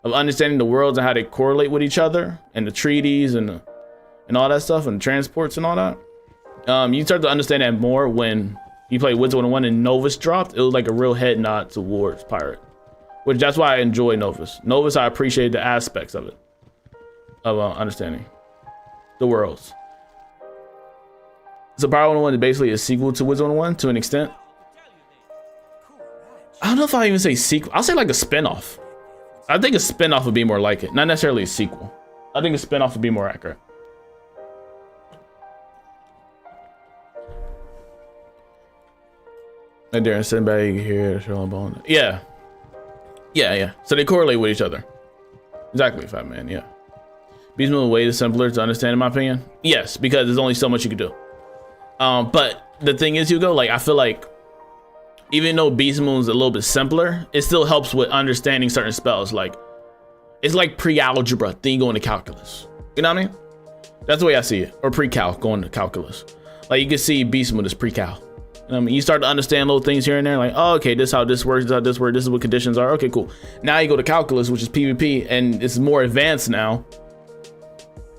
of understanding the worlds and how they correlate with each other, and the treaties and all that stuff, and the transports and all that. You start to understand that more when you play Wizard101 and Novus dropped. It was like a real head nod towards Pirate, which that's why I enjoy Novus. Novus, I appreciate the aspects of it, of understanding the worlds. So Pirate101 is basically a sequel to Wizard101 to an extent. I don't know if I even say sequel. I'll say like a spinoff. I think a spinoff would be more like it, not necessarily a sequel. I think a spinoff would be more accurate. And Darren sitting back, you can hear show on bone. Yeah. So they correlate with each other. Exactly, Fat Man. Yeah. Beast Mode way is simpler to understand, in my opinion. Yes, because there's only so much you can do. But the thing is, Hugo, like, I feel like even though Beast Moon's a little bit simpler, it still helps with understanding certain spells. Like, it's like pre-algebra, then you go into calculus. You know what I mean? That's the way I see it. Or pre-cal, going to calculus. Like, you can see Beast Moon is pre-cal. You know what I mean? You start to understand little things here and there, like, oh, okay, this is how this works, this is how this works, this is what conditions are. Okay, cool. Now you go to calculus, which is PvP, and it's more advanced now.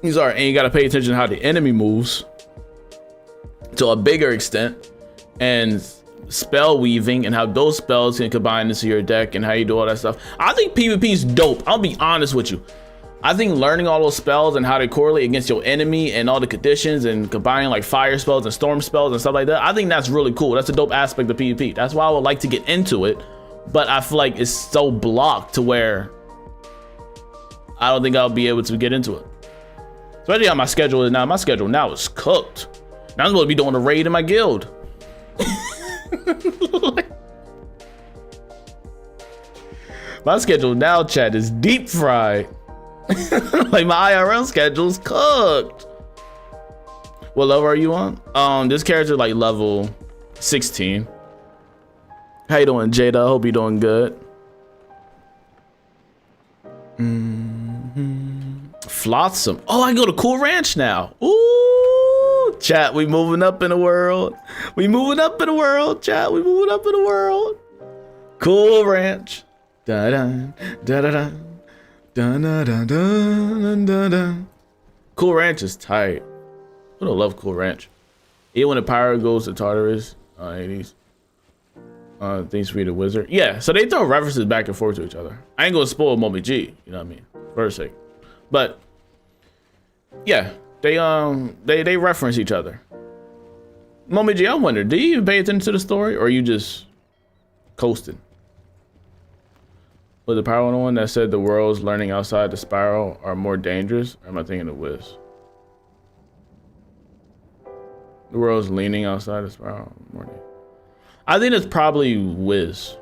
And you gotta pay attention to how the enemy moves to a bigger extent, and spell weaving and how those spells can combine into your deck and how you do all that stuff. I think PvP is dope. I'll be honest with you. I think learning all those spells and how they correlate against your enemy and all the conditions and combining like fire spells and storm spells and stuff like that, I think that's really cool. That's a dope aspect of PvP. That's why I would like to get into it, but I feel like it's so blocked to where I don't think I'll be able to get into it. Especially how my schedule is now. My schedule now is cooked. Now I'm supposed to be doing a raid in my guild. My schedule now, chat, is deep fried. Like my IRL schedule's cooked. What level are you on? This character like level 16. How you doing, Jada? I hope you're doing good. Flotsam. Oh, I can go to Cool Ranch now. Ooh, chat, we moving up in the world. We moving up in the world, chat. We moving up in the world. Cool Ranch. Da da da da da. Da da da da da da. Cool Ranch is tight. I don't love Cool Ranch. Even when the pirate goes to Tartarus, 80s. Things for you the wizard. Yeah, so they throw references back and forth to each other. I ain't gonna spoil Moby G, you know what I mean? For a sake. But yeah, they reference each other. Moby G, I wonder, do you even pay attention to the story, or are you just coasting? Was the Pirate101 that said the worlds learning outside the spiral are more dangerous? Or am I thinking of Wiz? The world's leaning outside the spiral more dangerous. I think it's probably Wiz.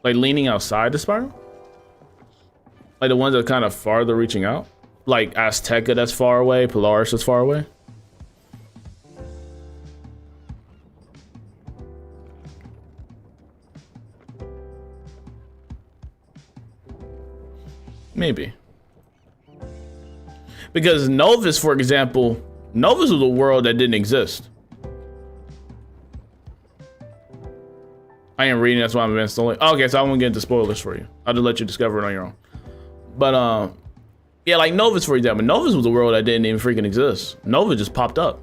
Like leaning outside the spiral? Like the ones that are kind of farther reaching out? Like Azteca that's far away, Polaris that's far away? Maybe. Because Novus, for example, Novus was a world that didn't exist. I am reading, that's why I'm installing. Okay, so I won't get into spoilers for you. I'll just let you discover it on your own. But yeah, like Novus, for example. Novus was a world that didn't even freaking exist. Nova just popped up.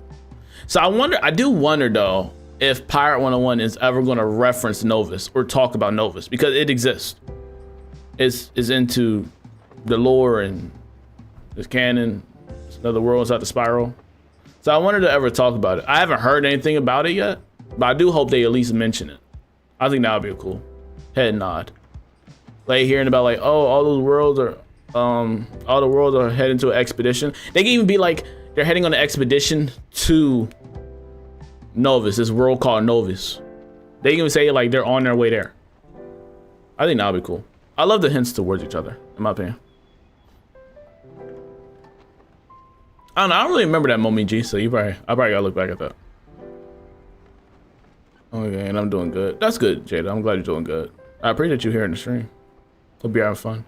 So I do wonder though, if Pirate101 is ever gonna reference Novus or talk about Novus, because it exists. It's into the lore and it's canon. It's another world inside the spiral. So I wanted to ever talk about it. I haven't heard anything about it yet, but I do hope they at least mention it. I think that would be a cool head nod. Like hearing about like, oh, all the worlds are heading to an expedition. They can even be like, they're heading on an expedition to Novus, this world called Novus. They can even say like they're on their way there. I think that would be cool. I love the hints towards each other, in my opinion. I don't know, I don't really remember that Momi G, so I probably gotta look back at that. Okay, and I'm doing good. That's good, Jada. I'm glad you're doing good. I appreciate you here in the stream. Hope you're having fun.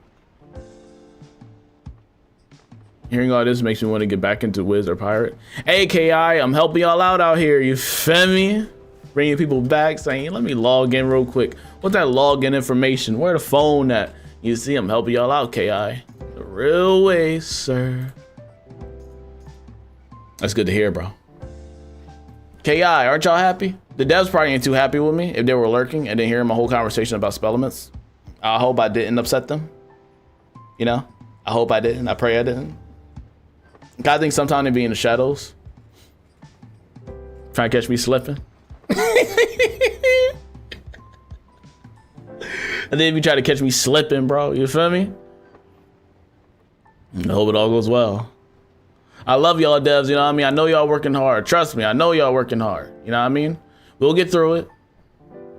Hearing all this makes me want to get back into Wiz or Pirate. Hey, KI, I'm helping y'all out here. You feel me? Bringing people back, saying, let me log in real quick. What's that login information? Where the phone at? You see, I'm helping y'all out, KI. The real way, sir. That's good to hear, bro. KI, aren't y'all happy? The devs probably ain't too happy with me if they were lurking and didn't hear my whole conversation about spellements. I hope I didn't upset them. You know? I hope I didn't. I pray I didn't. I think sometimes they be in the shadows. Trying to catch me slipping. And then if you try to catch me slipping, bro, you feel me? I hope it all goes well. I love y'all devs, you know what I mean? I know y'all working hard. Trust me, I know y'all working hard. You know what I mean? We'll get through it.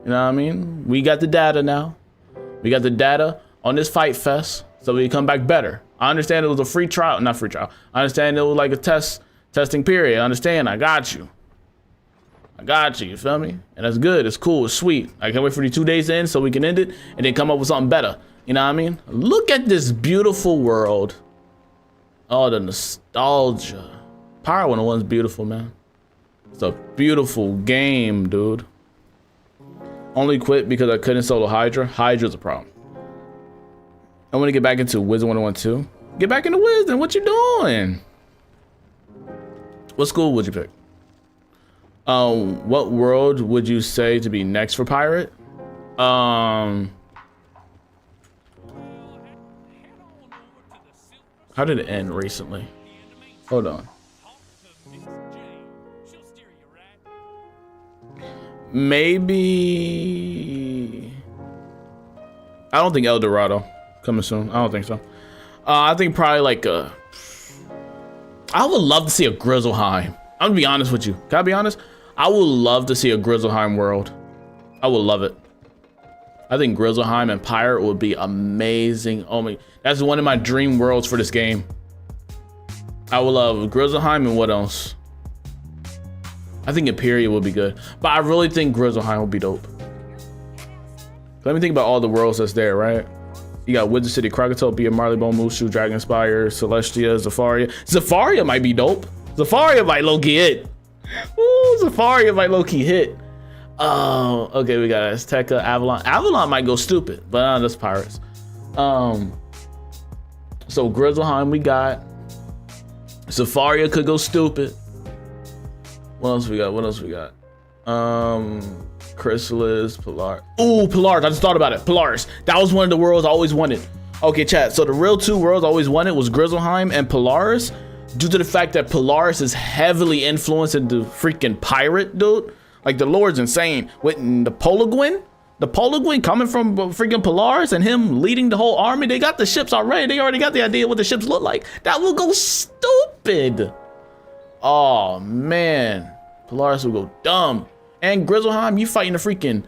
You know what I mean? We got the data now. We got the data on this fight fest, so we come back better. I understand it was a free trial, not free trial. I understand it was like a testing period. I understand, I got you. I got you, you feel me? And that's good, it's cool, it's sweet. I can't wait for the 2 days to end so we can end it and then come up with something better. You know what I mean? Look at this beautiful world. Oh, the nostalgia. Pirate101 is beautiful, man. It's a beautiful game, dude. Only quit because I couldn't solo Hydra. Hydra's a problem. I want to get back into Wizard101 too. Get back into Wiz, then what you doing? What school would you pick? What world would you say to be next for Pirate? How did it end recently? Hold on. Maybe. I don't think El Dorado coming soon. I don't think so. I think probably like I would love to see a Grizzleheim. I'm gonna be honest with you. Can I be honest? I would love to see a Grizzleheim world. I would love it. I think Grizzleheim and Pirate would be amazing. Oh my, that's one of my dream worlds for this game. I would love Grizzleheim and what else? I think Imperial would be good, but I really think Grizzleheim would be dope. Let me think about all the worlds that's there, right? You got Wizard City, Krokotopia, Marleybone, Mushu, Dragonspire, Celestia, Zafaria. Zafaria might be dope. Zafaria might low-key hit. Ooh, Zafaria might low-key hit. Oh, okay, we got Azteca, Avalon. Avalon might go stupid, but that's Pirates. So Grizzleheim we got. Zafaria could go stupid. What else we got? What else we got? Chrysalis, Polar. Ooh, Polaris. I just thought about it. Polaris. That was one of the worlds I always wanted. Okay, chat. So the real two worlds I always wanted was Grizzleheim and Polaris, due to the fact that Polaris is heavily influenced into freaking pirate, dude. Like the Lord's insane. With the Polygwin coming from freaking Polaris and him leading the whole army. They got the ships already. They already got the idea of what the ships look like. That will go stupid. Oh man, Polaris will go dumb. And Grizzleheim, you fighting the freaking,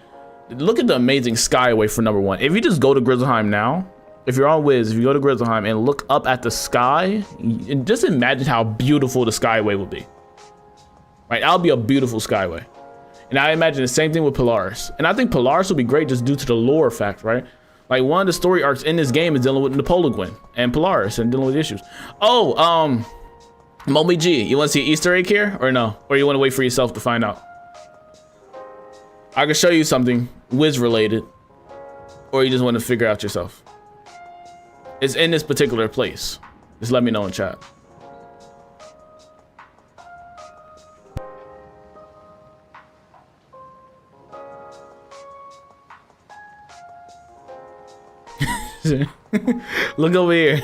look at the amazing skyway for number one. If you just go to Grizzleheim now, if you're on Wiz, if you go to Grizzleheim and look up at the sky, just imagine how beautiful the skyway will be. Right, that'll be a beautiful skyway. And I imagine the same thing with Polaris. And I think Polaris will be great just due to the lore fact, right? Like one of the story arcs in this game is dealing with the Polygwin and Polaris and dealing with issues. Oh, Momi G, you want to see an Easter egg here or no? Or you want to wait for yourself to find out? I can show you something Wiz related, or you just want to figure out yourself. It's in this particular place. Just let me know in chat. Look over here.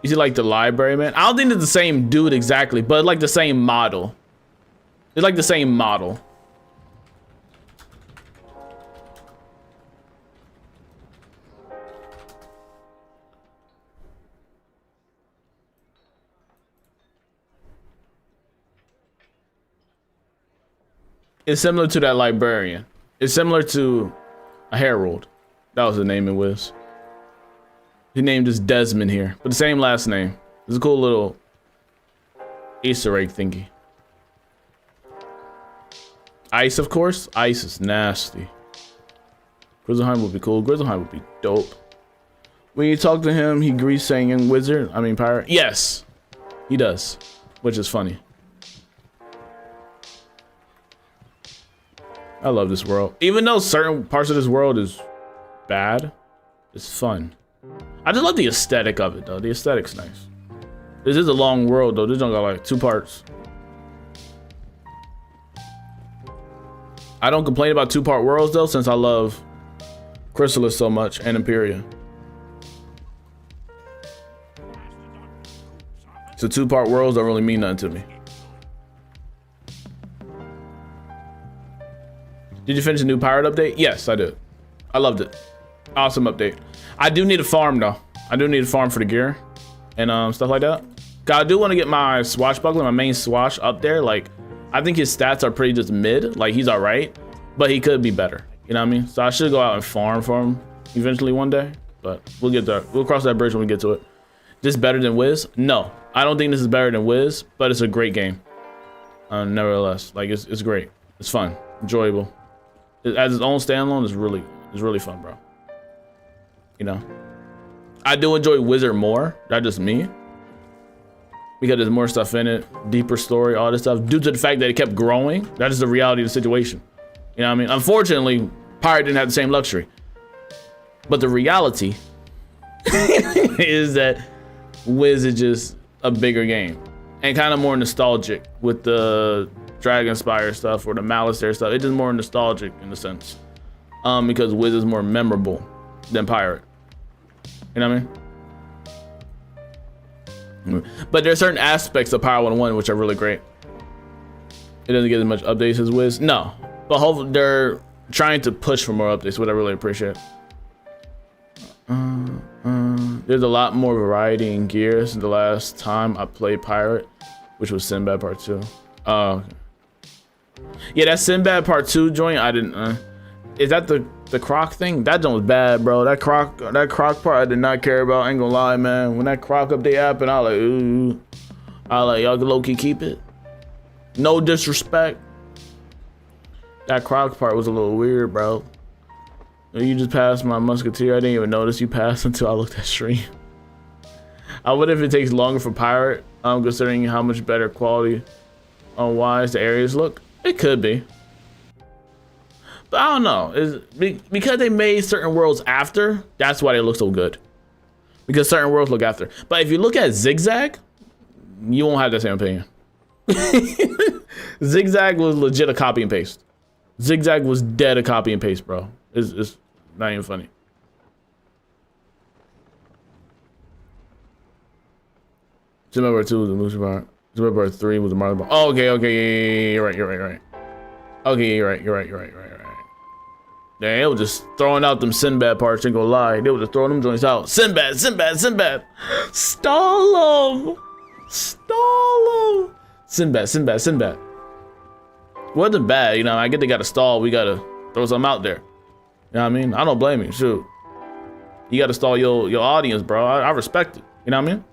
You see like the library, man? I don't think it's the same dude exactly, but like the same model. It's like the same model. It's similar to that librarian. It's similar to a herald. That was the name it was. He named is Desmond here, but the same last name. It's a cool little Easter egg thingy. Ice, of course. Ice is nasty. Grizzleheim would be cool. Grizzleheim would be dope. When you talk to him, he agrees saying young wizard, I mean pirate. Yes, he does, which is funny. I love this world. Even though certain parts of this world is bad, it's fun. I just love the aesthetic of it though. The aesthetic's nice. This is a long world though. This don't got like 2 parts. I don't complain about 2-part worlds though, since I love Chrysalis so much and Imperia. So 2-part worlds don't really mean nothing to me. Did you finish the new pirate update? Yes, I did. I loved it. Awesome update. I do need a farm though. I do need a farm for the gear and stuff like that. I do want to get my swashbuckler, my main swash up there. Like, I think his stats are pretty just mid. Like, he's all right, but he could be better. You know what I mean? So I should go out and farm for him eventually one day, but we'll get there. We'll cross that bridge when we get to it. This better than Wiz? No, I don't think this is better than Wiz, but it's a great game. Nevertheless, like it's great. It's fun, enjoyable. As its own standalone, it's really fun, bro. You know, I do enjoy Wizard more. That's just me, because there's more stuff in it, deeper story, all this stuff. Due to the fact that it kept growing, that is the reality of the situation. You know what I mean? Unfortunately, Pirate didn't have the same luxury. But the reality is that Wiz is just a bigger game and kind of more nostalgic with the Dragonspire stuff or the Malistaire stuff. It's just more nostalgic in a sense, because Wiz is more memorable than Pirate. You know what I mean? But there are certain aspects of Pirate101 which are really great. It doesn't get as much updates as Wiz. No, but hopefully they're trying to push for more updates, what I really appreciate. There's a lot more variety in gear since the last time I played Pirate, which was Sinbad Part 2. Okay. Yeah, that Sinbad Part 2 joint, I didn't. Is that the croc thing? That joint was bad, bro. That croc part I did not care about. I ain't gonna lie, man. When that croc update happened, I was like, ooh. I was like, y'all can low-key keep it. No disrespect. That croc part was a little weird, bro. You just passed my musketeer. I didn't even notice you passed until I looked at stream. I wonder if it takes longer for Pirate, considering how much better quality on wise the areas look. It could be, but I don't know. Because they made certain worlds after, that's why they look so good. Because certain worlds look after. But if you look at Zigzag, you won't have the same opinion. Zigzag was legit a copy and paste. Zigzag was dead a copy and paste, bro. It's not even funny. Remember 2 was the Lucifer part. Remember 3 was the Marley Ball. Oh, okay, yeah, you're right. Okay, you're right. Damn, they were just throwing out them Sinbad parts, ain't gonna lie. They were just throwing them joints out. Sinbad. Stall him. Sinbad. Wasn't bad, you know. I get they got to stall. We gotta throw something out there. You know what I mean? I don't blame you. Shoot, you gotta stall your audience, bro. I respect it. You know what I mean?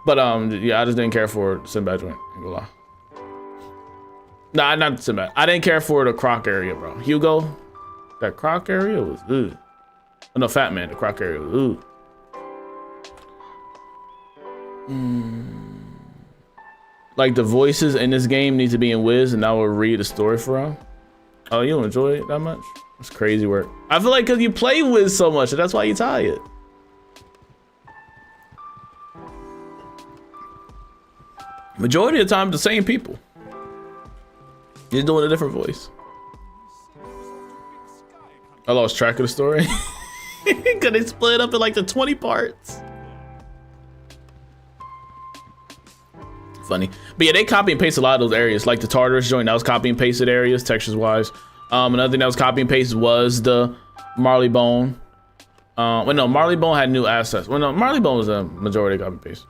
But yeah, I just didn't care for Sinbad joint. Ain't gonna lie. Nah, not Sinbad. I didn't care for the croc area, bro. Hugo, that croc area was ooh. Oh, no, Fat Man, the croc area was ooh. Like the voices in this game need to be in Wiz, and I will read the story for them. Oh, you don't enjoy it that much? It's crazy work. I feel like because you play Wiz so much, and that's why you tired. Majority of the time, the same people. You're doing a different voice. I lost track of the story. Cause they split up in like the 20 parts. Funny. But yeah, they copy and paste a lot of those areas. Like the Tartarus joint, that was copy and pasted areas, textures wise. Another thing that was copy and pasted was the Marley Bone. Well, no, Marley Bone had new assets. Well, no, Marley Bone was a majority copy and paste.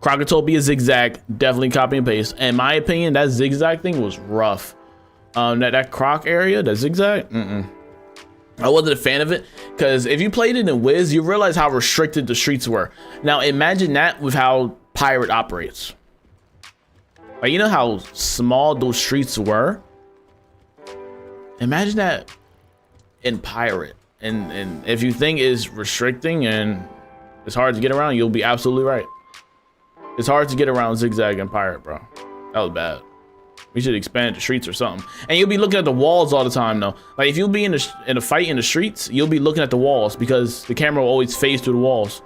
Crocotopia Zigzag, definitely copy and paste. In my opinion, that Zigzag thing was rough. That Croc area, that Zigzag, I wasn't a fan of it, because if you played it in Wiz, you realize how restricted the streets were. Now imagine that with how Pirate operates. Like, you know how small those streets were? Imagine that in Pirate. and if you think it's restricting and it's hard to get around, you'll be absolutely right. It's hard to get around Zigzag and Pirate, bro. That was bad. We should expand the streets or something. And you'll be looking at the walls all the time, though. Like, if you'll be in a fight in the streets, you'll be looking at the walls because the camera will always phase through the walls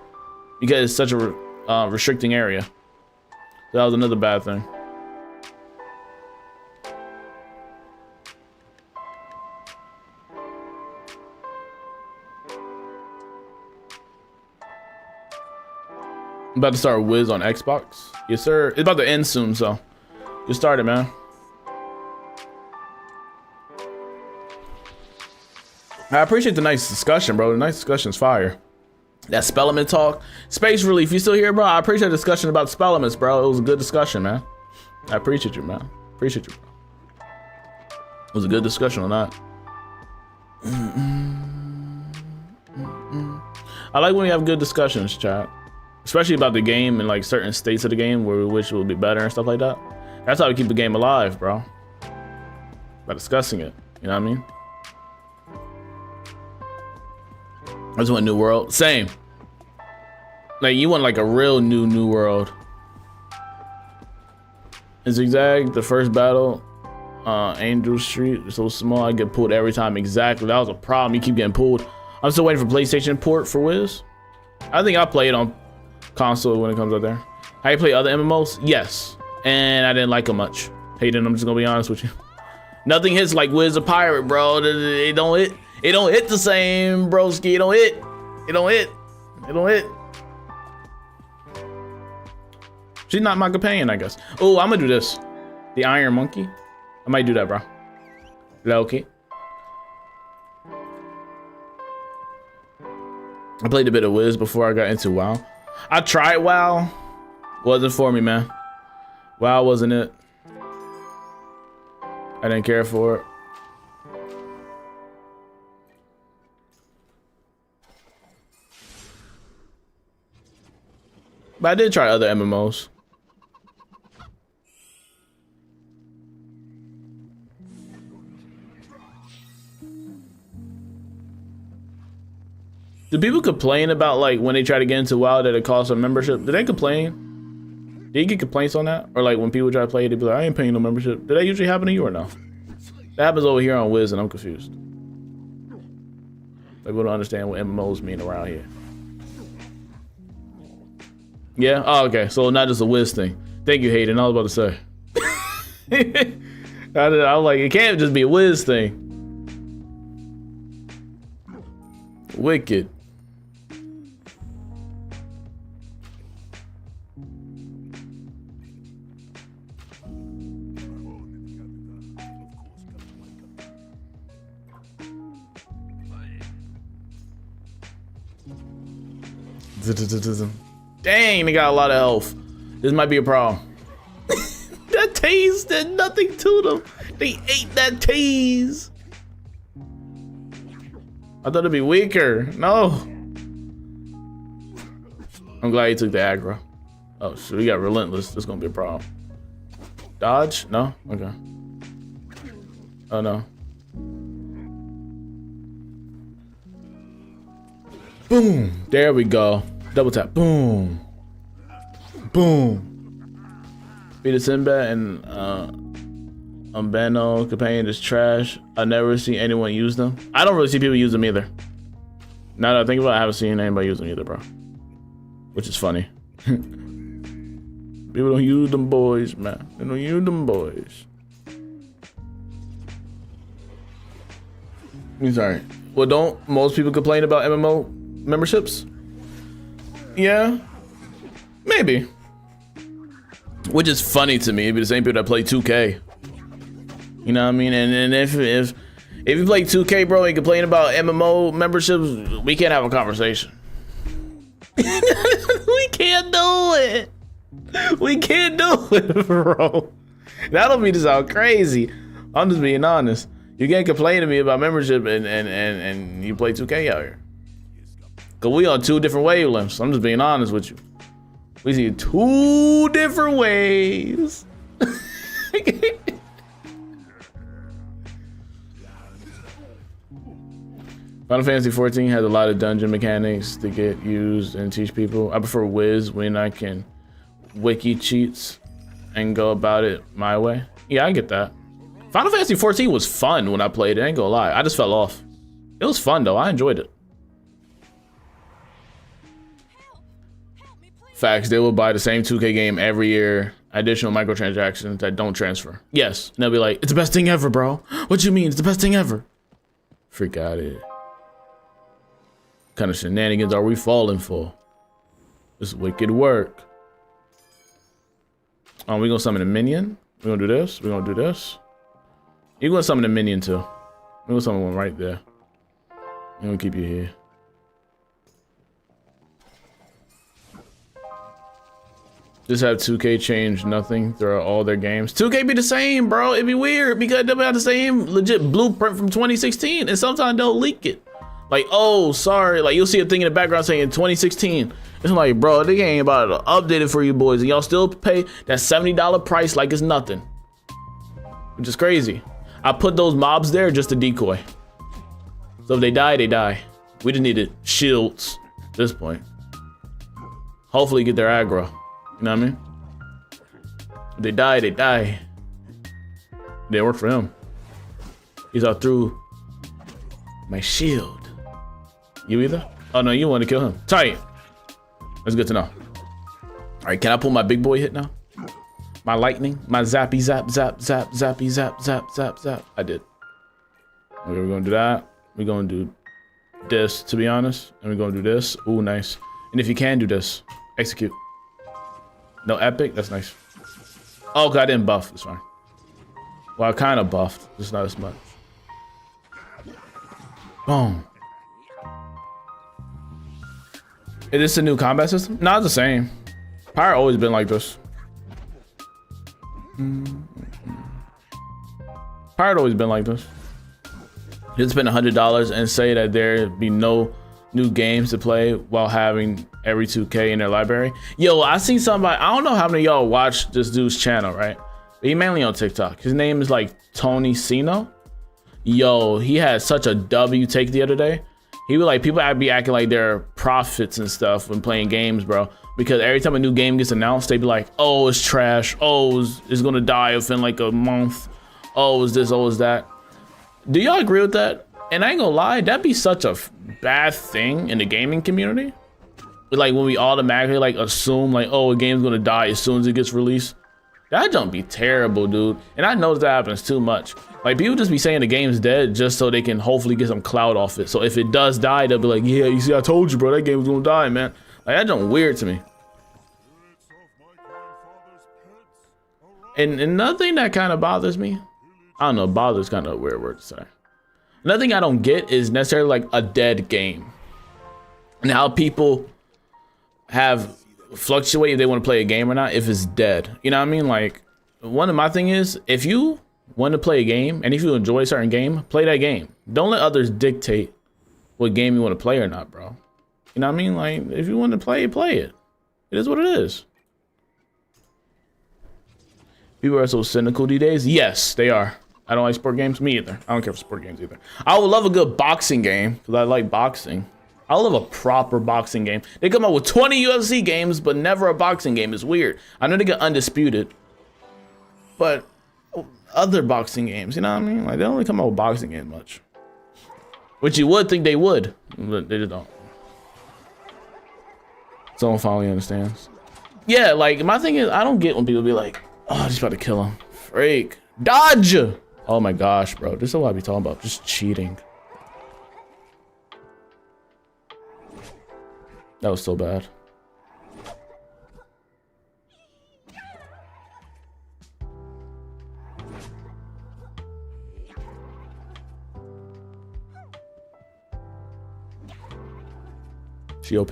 because it's such a restricting area. So that was another bad thing. I'm about to start Wiz on Xbox. Yes, sir. It's about to end soon, so get started, man. I appreciate the nice discussion, bro. The nice discussion's fire. That Spellement talk. Space Relief, you still here, bro? I appreciate the discussion about Spellements, bro. It was a good discussion, man. I appreciate you, man. Appreciate you, bro. It was a good discussion on that. I like when we have good discussions, chat. Especially about the game and like certain states of the game where we wish it would be better and stuff like that. That's how we keep the game alive, bro. By discussing it, you know what I mean? I just want a new world. Same. Like, you want like a real new world. In Zigzag, the first battle, Angel Street, so small, I get pulled every time. Exactly, that was a problem. You keep getting pulled. I'm still waiting for PlayStation port for Wiz. I think I'll play it on console when it comes out there. How you play other MMOs? Yes. And I didn't like them much. Hayden, I'm just gonna be honest with you. Nothing hits like Wiz or Pirate, bro. It don't hit. It don't hit the same, broski. It don't hit. It don't hit. It don't hit. She's not my companion, I guess. Oh, I'm gonna do this. The Iron Monkey. I might do that, bro. Is that okay? I played a bit of Wiz before I got into WoW. I tried WoW. Wasn't for me, man. WoW wasn't it. I didn't care for it. But I did try other MMOs. Do people complain about like when they try to get into WoW that it costs a membership? Do they complain? Do you get complaints on that? Or like when people try to play, they be like, I ain't paying no membership. Did that usually happen to you or no? That happens over here on Wiz and I'm confused. Like, we don't understand what MMOs mean around here. Yeah? Oh, okay. So not just a Wiz thing. Thank you, Hayden. I was about to say. I was like, it can't just be a Wiz thing. Wicked. Dang, they got a lot of health. This might be a problem. That tase did nothing to them. They ate that tase. I thought it'd be weaker. No. I'm glad he took the aggro. Oh, so we got relentless. This is gonna be a problem. Dodge? No? Okay. Oh no. Boom. There we go. Double tap. Boom. Boom. Beat a Sinbad and Umbano companion is trash. I never see anyone use them. I don't really see people use them either. Now that I think about it, I haven't seen anybody use them either, bro. Which is funny. People don't use them boys, man. They don't use them boys. I'm sorry. Well, don't most people complain about MMO memberships? Yeah, maybe. Which is funny to me. It'd be the same people that play 2K. You know what I mean? And if you play 2K, bro, and complain about MMO memberships, we can't have a conversation. We can't do it. We can't do it, bro. That'll be just out crazy. I'm just being honest. You can't complain to me about membership and you play 2K out here. Cause we on two different wavelengths. I'm just being honest with you. We see two different ways. Final Fantasy 14 has a lot of dungeon mechanics to get used and teach people. I prefer Wiz when I can wiki cheats and go about it my way. Yeah, I get that. Final Fantasy 14 was fun when I played it, I ain't gonna lie. I just fell off. It was fun though, I enjoyed it. Facts, they will buy the same 2K game every year. Additional microtransactions that don't transfer. Yes, and they'll be like, it's the best thing ever, bro. What you mean, it's the best thing ever? Freak out it. What kind of shenanigans are we falling for? This wicked work. Oh, we gonna summon a minion? We're gonna do this, we're gonna do this. You're gonna summon a minion too. We're gonna summon one right there. I'm gonna keep you here. Just have 2K change nothing throughout all their games. 2K be the same, bro. It'd be weird because they'll have the same legit blueprint from 2016 and sometimes they'll leak it. Like, oh, sorry. Like, you'll see a thing in the background saying 2016. It's like, bro, they ain't about to update it for you boys and y'all still pay that $70 price like it's nothing. Which is crazy. I put those mobs there just to decoy. So if they die, they die. We just needed shields at this point. Hopefully get their aggro. You know what I mean? If they die, they die. They work for him. He's out through my shield. You either? Oh no, you want to kill him. Tight. That's good to know. All right, can I pull my big boy hit now? My lightning, my zappy zap zap zap zappy zap zap zap zap. I did. Okay, we're gonna do that. We're gonna do this, to be honest, and we're gonna do this. Ooh, nice. And if you can do this, execute. No epic, that's nice. Oh, God, I didn't buff, it's fine. Well, I kind of buffed, just not as much. Boom. Is this a new combat system? No, it's the same. Pirate always been like this. Pirate always been like this. You'd spend $100 and say that there'd be no new games to play while having every 2K in their library. Yo, I seen somebody, I don't know how many of y'all watch this dude's channel, right? But he mainly on TikTok. His name is like Tony Sino. Yo, he had such a W take the other day. He was like, people be acting like they're prophets and stuff when playing games, bro. Because every time a new game gets announced, they be like, oh, it's trash. Oh, it's gonna die within like a month. Oh, it's this, oh, it's that. Do y'all agree with that? And I ain't gonna lie, that'd be such a bad thing in the gaming community. Like when we automatically like assume like, oh, a game's gonna die as soon as it gets released. That don't be terrible, dude. And I know that happens too much. Like people just be saying the game's dead just so they can hopefully get some clout off it. So if it does die, they'll be like, yeah, you see, I told you, bro, that game was gonna die, man. Like that don't weird to me. And another thing that kind of bothers me, I don't know, bothers kind of a weird word to say. Another thing I don't get is necessarily like a dead game and how people have fluctuate if they want to play a game or not if it's dead. You know what I mean? Like one of my thing is if you want to play a game and if you enjoy a certain game, play that game. Don't let others dictate what game you want to play or not, bro. You know what I mean? Like if you want to play it. It is what it is. People are so cynical these days. Yes, they are. I don't like sport games. Me either. I don't care for sport games either. I would love a good boxing game because I like boxing. I love a proper boxing game. They come out with 20 UFC games, but never a boxing game. It's weird. I know they get Undisputed, but other boxing games, you know what I mean? Like they don't really come out with boxing games much. Which you would think they would, but they just don't. Someone finally understands. Yeah, like my thing is, I don't get when people be like, oh, I'm just about to kill him. Freak. Dodge! Oh my gosh, bro. This is what I be talking about. Just cheating. That was so bad. She OP.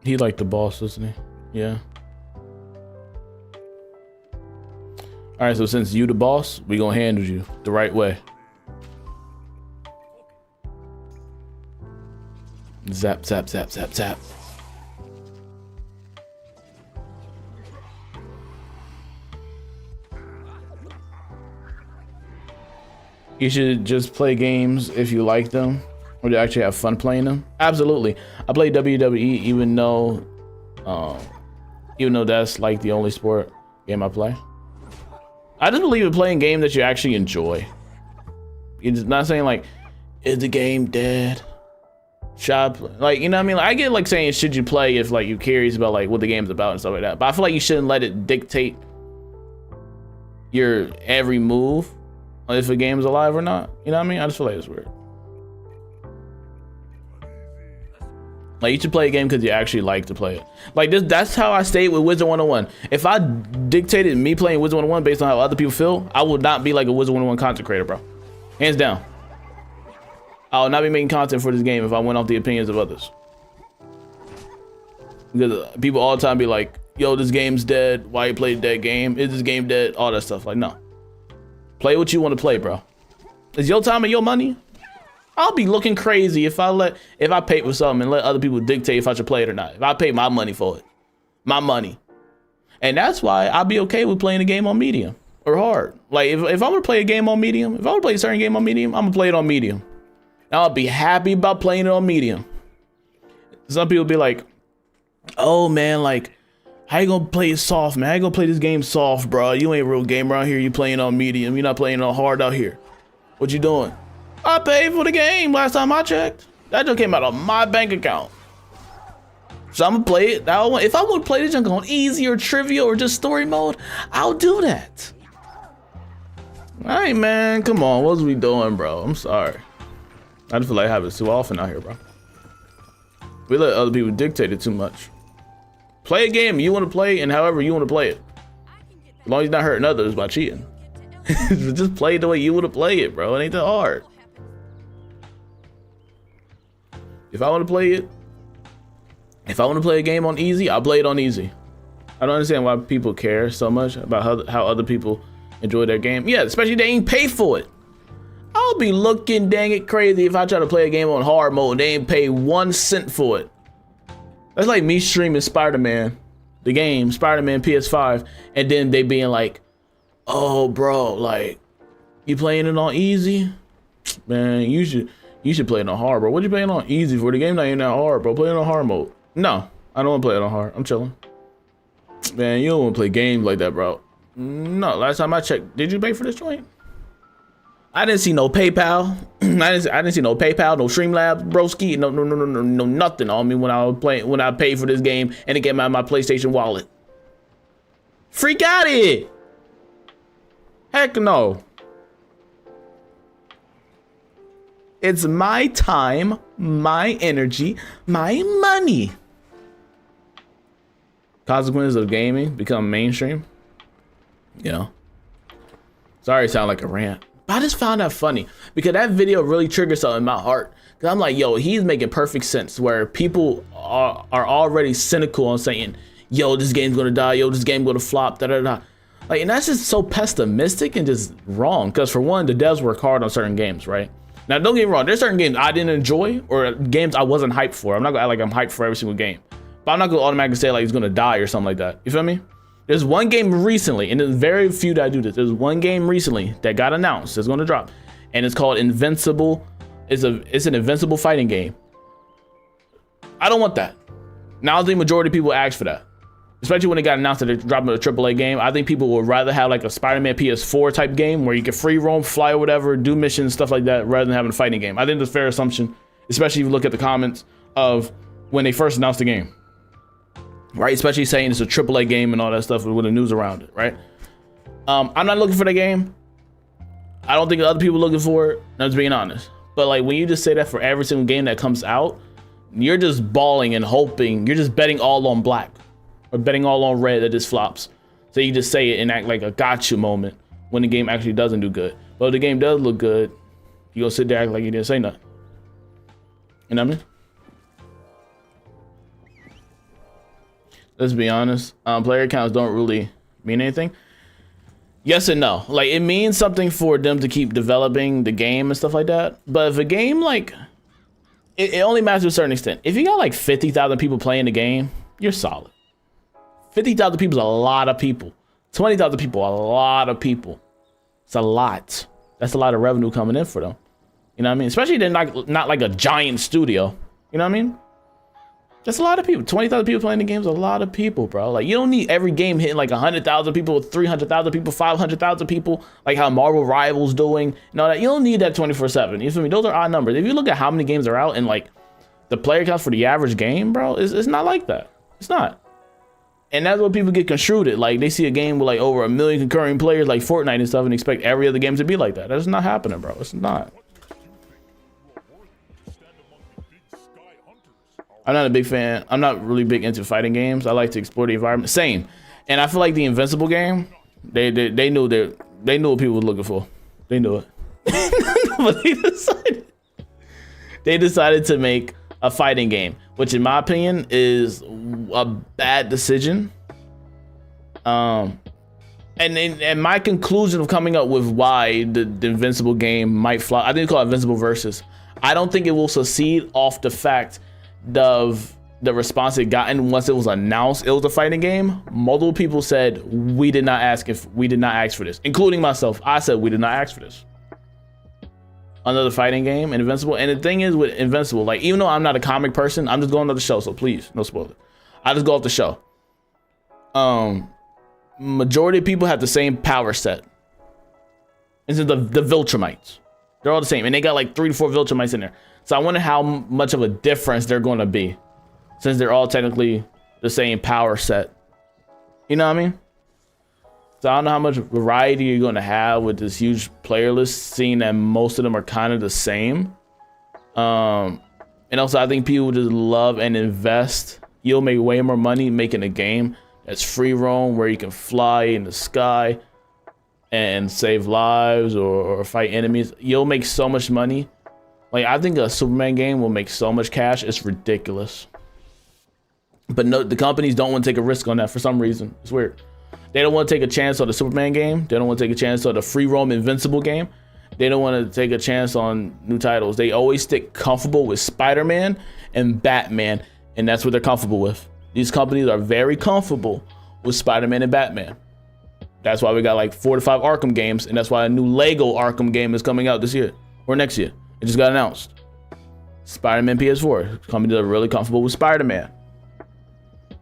He like the boss, doesn't he? Yeah. All right, so since you the boss, we gonna handle you the right way. Zap, zap, zap, zap, zap. you should just play games if you like them or you actually have fun playing them. Absolutely. I play WWE even though that's like the only sport game I play. I just believe in playing games that you actually enjoy. It's not saying like, is the game dead? Shop, like, you know what I mean? Like, I get like saying should you play if like you're curious about like what the game's about and stuff like that. But I feel like you shouldn't let it dictate your every move if a game's alive or not. You know what I mean? I just feel like it's weird. Like, you should play a game because you actually like to play it. Like this, that's how I stayed with Wizard101. If I dictated me playing Wizard101 based on how other people feel, I would not be like a Wizard101 content creator, bro. Hands down. I would not be making content for this game if I went off the opinions of others. Because people all the time be like, yo, this game's dead. Why you played that game? Is this game dead? All that stuff. Like, no. Play what you want to play, bro. It's your time and your money. I'll be looking crazy if I pay for something and let other people dictate if I should play it or not. If I pay my money for it. My money. And that's why I'll be okay with playing a game on medium or hard. Like, if I want to play a game on medium, if I want to play a certain game on medium, I'm going to play it on medium. I'll be happy about playing it on medium. Some people be like, oh man, like, how you gonna play it soft, man? How you gonna play this game soft, bro? You ain't a real gamer out here. You playing on medium. You're not playing on hard out here. What you doing? I paid for the game last time I checked. That just came out of my bank account. So I'm gonna play it. If I want to play this junk on easy or trivia or just story mode, I'll do that. All right, man. Come on. What's we doing, bro? I'm sorry. I just feel like I have it too often out here, bro. We let other people dictate it too much. Play a game you want to play and however you want to play it. As long as you're not hurting others by cheating. Just play it the way you want to play it, bro. It ain't that hard. If I want to play it, if I want to play a game on easy, I'll play it on easy. I don't understand why people care so much about how other people enjoy their game. Yeah, especially they ain't pay for it. I'll be looking dang it crazy if I try to play a game on hard mode and they ain't pay 1 cent for it. That's like me streaming Spider-Man, the game, Spider-Man PS5, and then they being like, oh bro, like, you playing it on easy? Man, you should play it on hard, bro. What you playing on easy for? The game not even that hard, bro. Play it on hard mode. No, I don't want to play it on hard. I'm chilling. Man, you don't want to play games like that, bro. No, last time I checked, did you pay for this joint? I didn't see no PayPal. I didn't see no PayPal, no Streamlabs, broski, no nothing on me when I paid for this game and it came out of my PlayStation wallet. Freak out of it. Heck no. It's my time, my energy, my money. Consequences of gaming become mainstream. You know. Sorry, it sound like a rant. I just found that funny because that video really triggered something in my heart. Cause I'm like, yo, he's making perfect sense where people are already cynical on saying, yo, this game's gonna die, yo, this game gonna flop, da da da. Like, and that's just so pessimistic and just wrong. Cause for one, the devs work hard on certain games, right? Now, don't get me wrong, there's certain games I didn't enjoy or games I wasn't hyped for. I'm not gonna act like I'm hyped for every single game, but I'm not gonna automatically say like it's gonna die or something like that. You feel me? There's one game recently, and there's very few that do this. There's one game recently that got announced. It's going to drop, and it's called Invincible. It's an Invincible fighting game. I don't want that. Now the majority of people ask for that, especially when it got announced that they're dropping a AAA game. I think people would rather have like a Spider-Man PS4 type game where you can free roam, fly or whatever, do missions, stuff like that, rather than having a fighting game. I think that's a fair assumption, especially if you look at the comments of when they first announced the game. Right, especially saying it's a AAA game and all that stuff with the news around it, right? I'm not looking for the game. I don't think other people are looking for it. I'm just being honest. But like when you just say that for every single game that comes out, you're just balling and hoping. You're just betting all on black or betting all on red that this flops. So you just say it and act like a gotcha moment when the game actually doesn't do good. But if the game does look good, you gonna sit there act like you didn't say nothing. You know what I mean? Let's be honest, player counts don't really mean anything. Yes and no. Like, it means something for them to keep developing the game and stuff like that. But if a game, like, it only matters to a certain extent. If you got like 50,000 people playing the game, you're solid. 50,000 people is a lot of people. 20,000 people, a lot of people. It's a lot. That's a lot of revenue coming in for them. You know what I mean? Especially they're not like a giant studio. You know what I mean? That's a lot of people. 20,000 people playing the game's a lot of people, bro. Like, you don't need every game hitting like 100,000 people, 300,000 people, 500,000 people, like how Marvel Rivals doing. You know that you don't need that 24/7. You feel me? Those are odd numbers. If you look at how many games are out and like the player counts for the average game, bro, it's not like that. It's not. And that's what people get construed at. Like, they see a game with like over 1 million concurring players like Fortnite and stuff and expect every other game to be like that. That's not happening, bro. It's not. I'm not a big fan. I'm not really big into fighting games. I like to explore the environment. Same. And I feel like the Invincible game, they knew what people were looking for. They knew it. But they decided to make a fighting game, which in my opinion is a bad decision. And my conclusion of coming up with why the Invincible game might flop, I think it's called Invincible Versus. I don't think it will succeed off the fact of the response it gotten once it was announced it was a fighting game. Multiple people said we did not ask for this, including myself. I said we did not ask for this. Another fighting game, Invincible. And the thing is with Invincible, like, even though I'm not a comic person, I'm just going off the show, so please, no spoiler. I just go off the show. Majority of people have the same power set. It's the Viltrumites. They're all the same, and they got like 3 to 4 Viltrumites in there. So I wonder how much of a difference they're going to be, since they're all technically the same power set. You know what I mean? So I don't know how much variety you're going to have with this huge player list, seeing that most of them are kind of the same. And also, I think people just love and invest. You'll make way more money making a game that's free roam, where you can fly in the sky and save lives or fight enemies. You'll make so much money. Like, I think a Superman game will make so much cash, it's ridiculous. But no, the companies don't want to take a risk on that for some reason. It's weird. They don't want to take a chance on the Superman game. They don't want to take a chance on the free roam Invincible game. They don't want to take a chance on new titles. They always stick comfortable with Spider-Man and Batman, and that's what they're comfortable with. These companies are very comfortable with Spider-Man and Batman. That's why we got like 4 to 5 Arkham games, and that's why a new Lego Arkham game is coming out this year or next year. It just got announced. Spider-Man PS4. Companies are really comfortable with Spider-Man.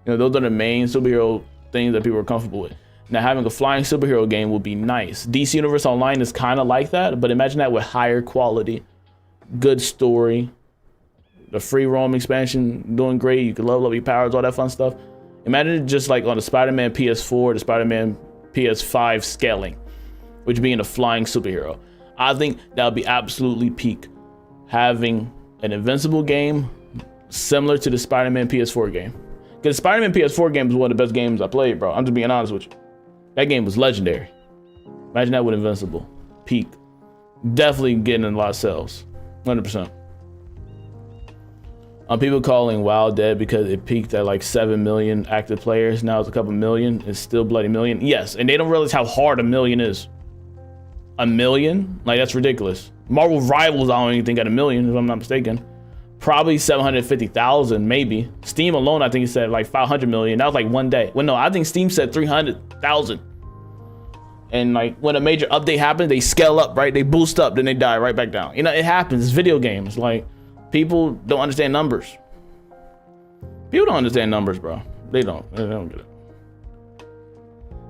You know, those are the main superhero things that people are comfortable with. Now, having a flying superhero game would be nice. DC Universe Online is kind of like that, but imagine that with higher quality, good story, the free roam expansion doing great. You can level up your powers, all that fun stuff. Imagine it just like on the Spider-Man PS4, the Spider-Man PS5 scaling, which being a flying superhero. I think that would be absolutely peak. Having an Invincible game similar to the Spider-Man PS4 game. Because Spider-Man PS4 game is one of the best games I played, bro. I'm just being honest with you. That game was legendary. Imagine that with Invincible. Peak. Definitely getting a lot of sales. 100%. People calling WoW dead because it peaked at like 7 million active players. Now it's a couple million. It's still bloody million. Yes, and they don't realize how hard 1 million is. 1 million? Like, that's ridiculous. Marvel Rivals, I don't even think got 1 million, if I'm not mistaken. Probably 750,000, maybe. Steam alone, I think it said like 500 million. That was like one day. Well, no, I think Steam said 300,000. And like when a major update happens, they scale up, right? They boost up, then they die right back down. You know, it happens. It's video games. Like, people don't understand numbers. People don't understand numbers, bro. They don't get it.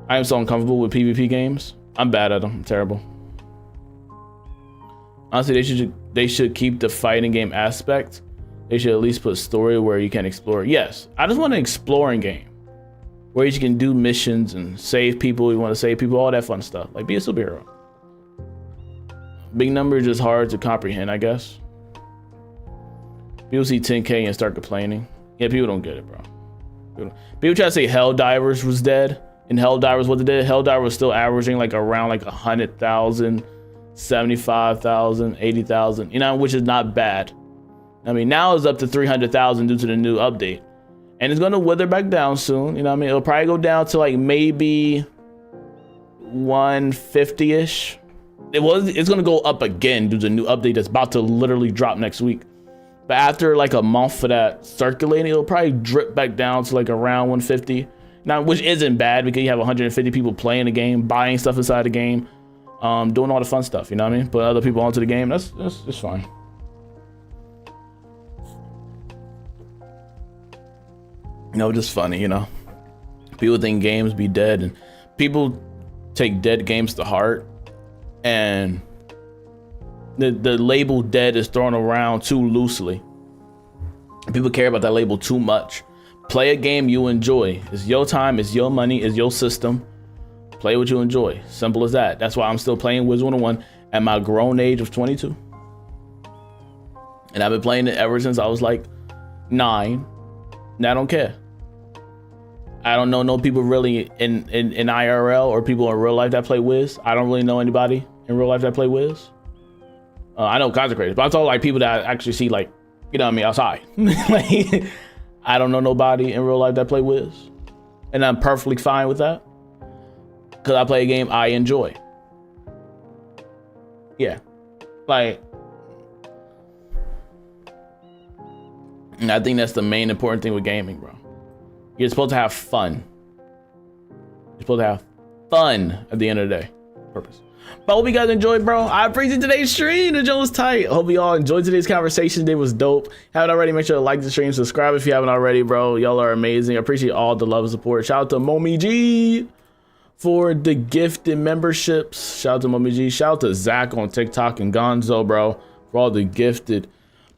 I am so uncomfortable with PvP games. I'm bad at them. I'm terrible. Honestly, they should keep the fighting game aspect. They should at least put story where you can explore. Yes, I just want an exploring game where you can do missions and save people. You want to save people, all that fun stuff. Like, be a superhero. Big numbers is hard to comprehend, I guess. People see 10K and start complaining. Yeah, people don't get it, bro. People try to say Helldivers was dead, and Helldivers wasn't dead. Helldiver was still averaging like around like 100,000. 75,000, 80,000, you know, which is not bad. I mean, now it's up to 300,000 due to the new update, and it's going to wither back down soon. You know what I mean? It'll probably go down to like maybe 150-ish. It's going to go up again due to the new update that's about to literally drop next week. But after like a month for that circulating, it'll probably drip back down to like around 150. Now, which isn't bad because you have 150 people playing the game, buying stuff inside the game. doing all the fun stuff, you know what I mean? Put other people onto the game, that's just fine. You know, just funny, you know. People think games be dead, and people take dead games to heart, and the label dead is thrown around too loosely. People care about that label too much. Play a game you enjoy. It's your time, it's your money, it's your system. Play what you enjoy. Simple as that. That's why I'm still playing Wizard101 at my grown age of 22. And I've been playing it ever since I was like 9. And I don't care. I don't know no people really in IRL or people in real life that play Wiz. I don't really know anybody in real life that play Wiz. I know consecrators, but I'm talking like people that I actually see, like, you know what I mean, outside. Like, I don't know nobody in real life that play Wiz. And I'm perfectly fine with that. Because I play a game I enjoy. Yeah. Like, and I think that's the main important thing with gaming, bro. You're supposed to have fun. You're supposed to have fun at the end of the day. Purpose. But I hope you guys enjoyed, bro. I appreciate today's stream. The joke was tight. I hope you all enjoyed today's conversation. It was dope. Haven't already, make sure to like the stream, subscribe if you haven't already, bro. Y'all are amazing. I appreciate all the love and support. Shout out to Momi G for the gifted memberships. Shout out to Momi G. Shout out to Zach on TikTok and Gonzo, bro, for all the gifted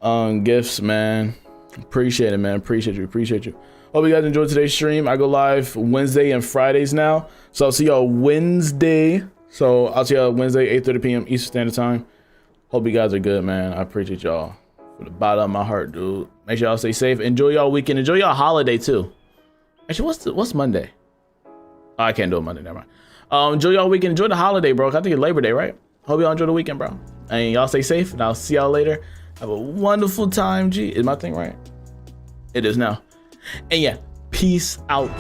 gifts, man. Appreciate it, man. Appreciate you. Appreciate you. Hope you guys enjoyed today's stream. I go live Wednesday and Fridays now. So I'll see y'all Wednesday. So I'll see y'all Wednesday, 8:30 p.m. Eastern Standard Time. Hope you guys are good, man. I appreciate y'all from the bottom of my heart, dude. Make sure y'all stay safe. Enjoy y'all weekend. Enjoy y'all holiday too. Actually, what's Monday? Oh, I can't do it Monday. Never mind. Enjoy y'all weekend. Enjoy the holiday, bro. I think it's Labor Day, right? Hope y'all enjoy the weekend, bro. And y'all stay safe. And I'll see y'all later. Have a wonderful time. G, is my thing right? It is now. And yeah, peace out.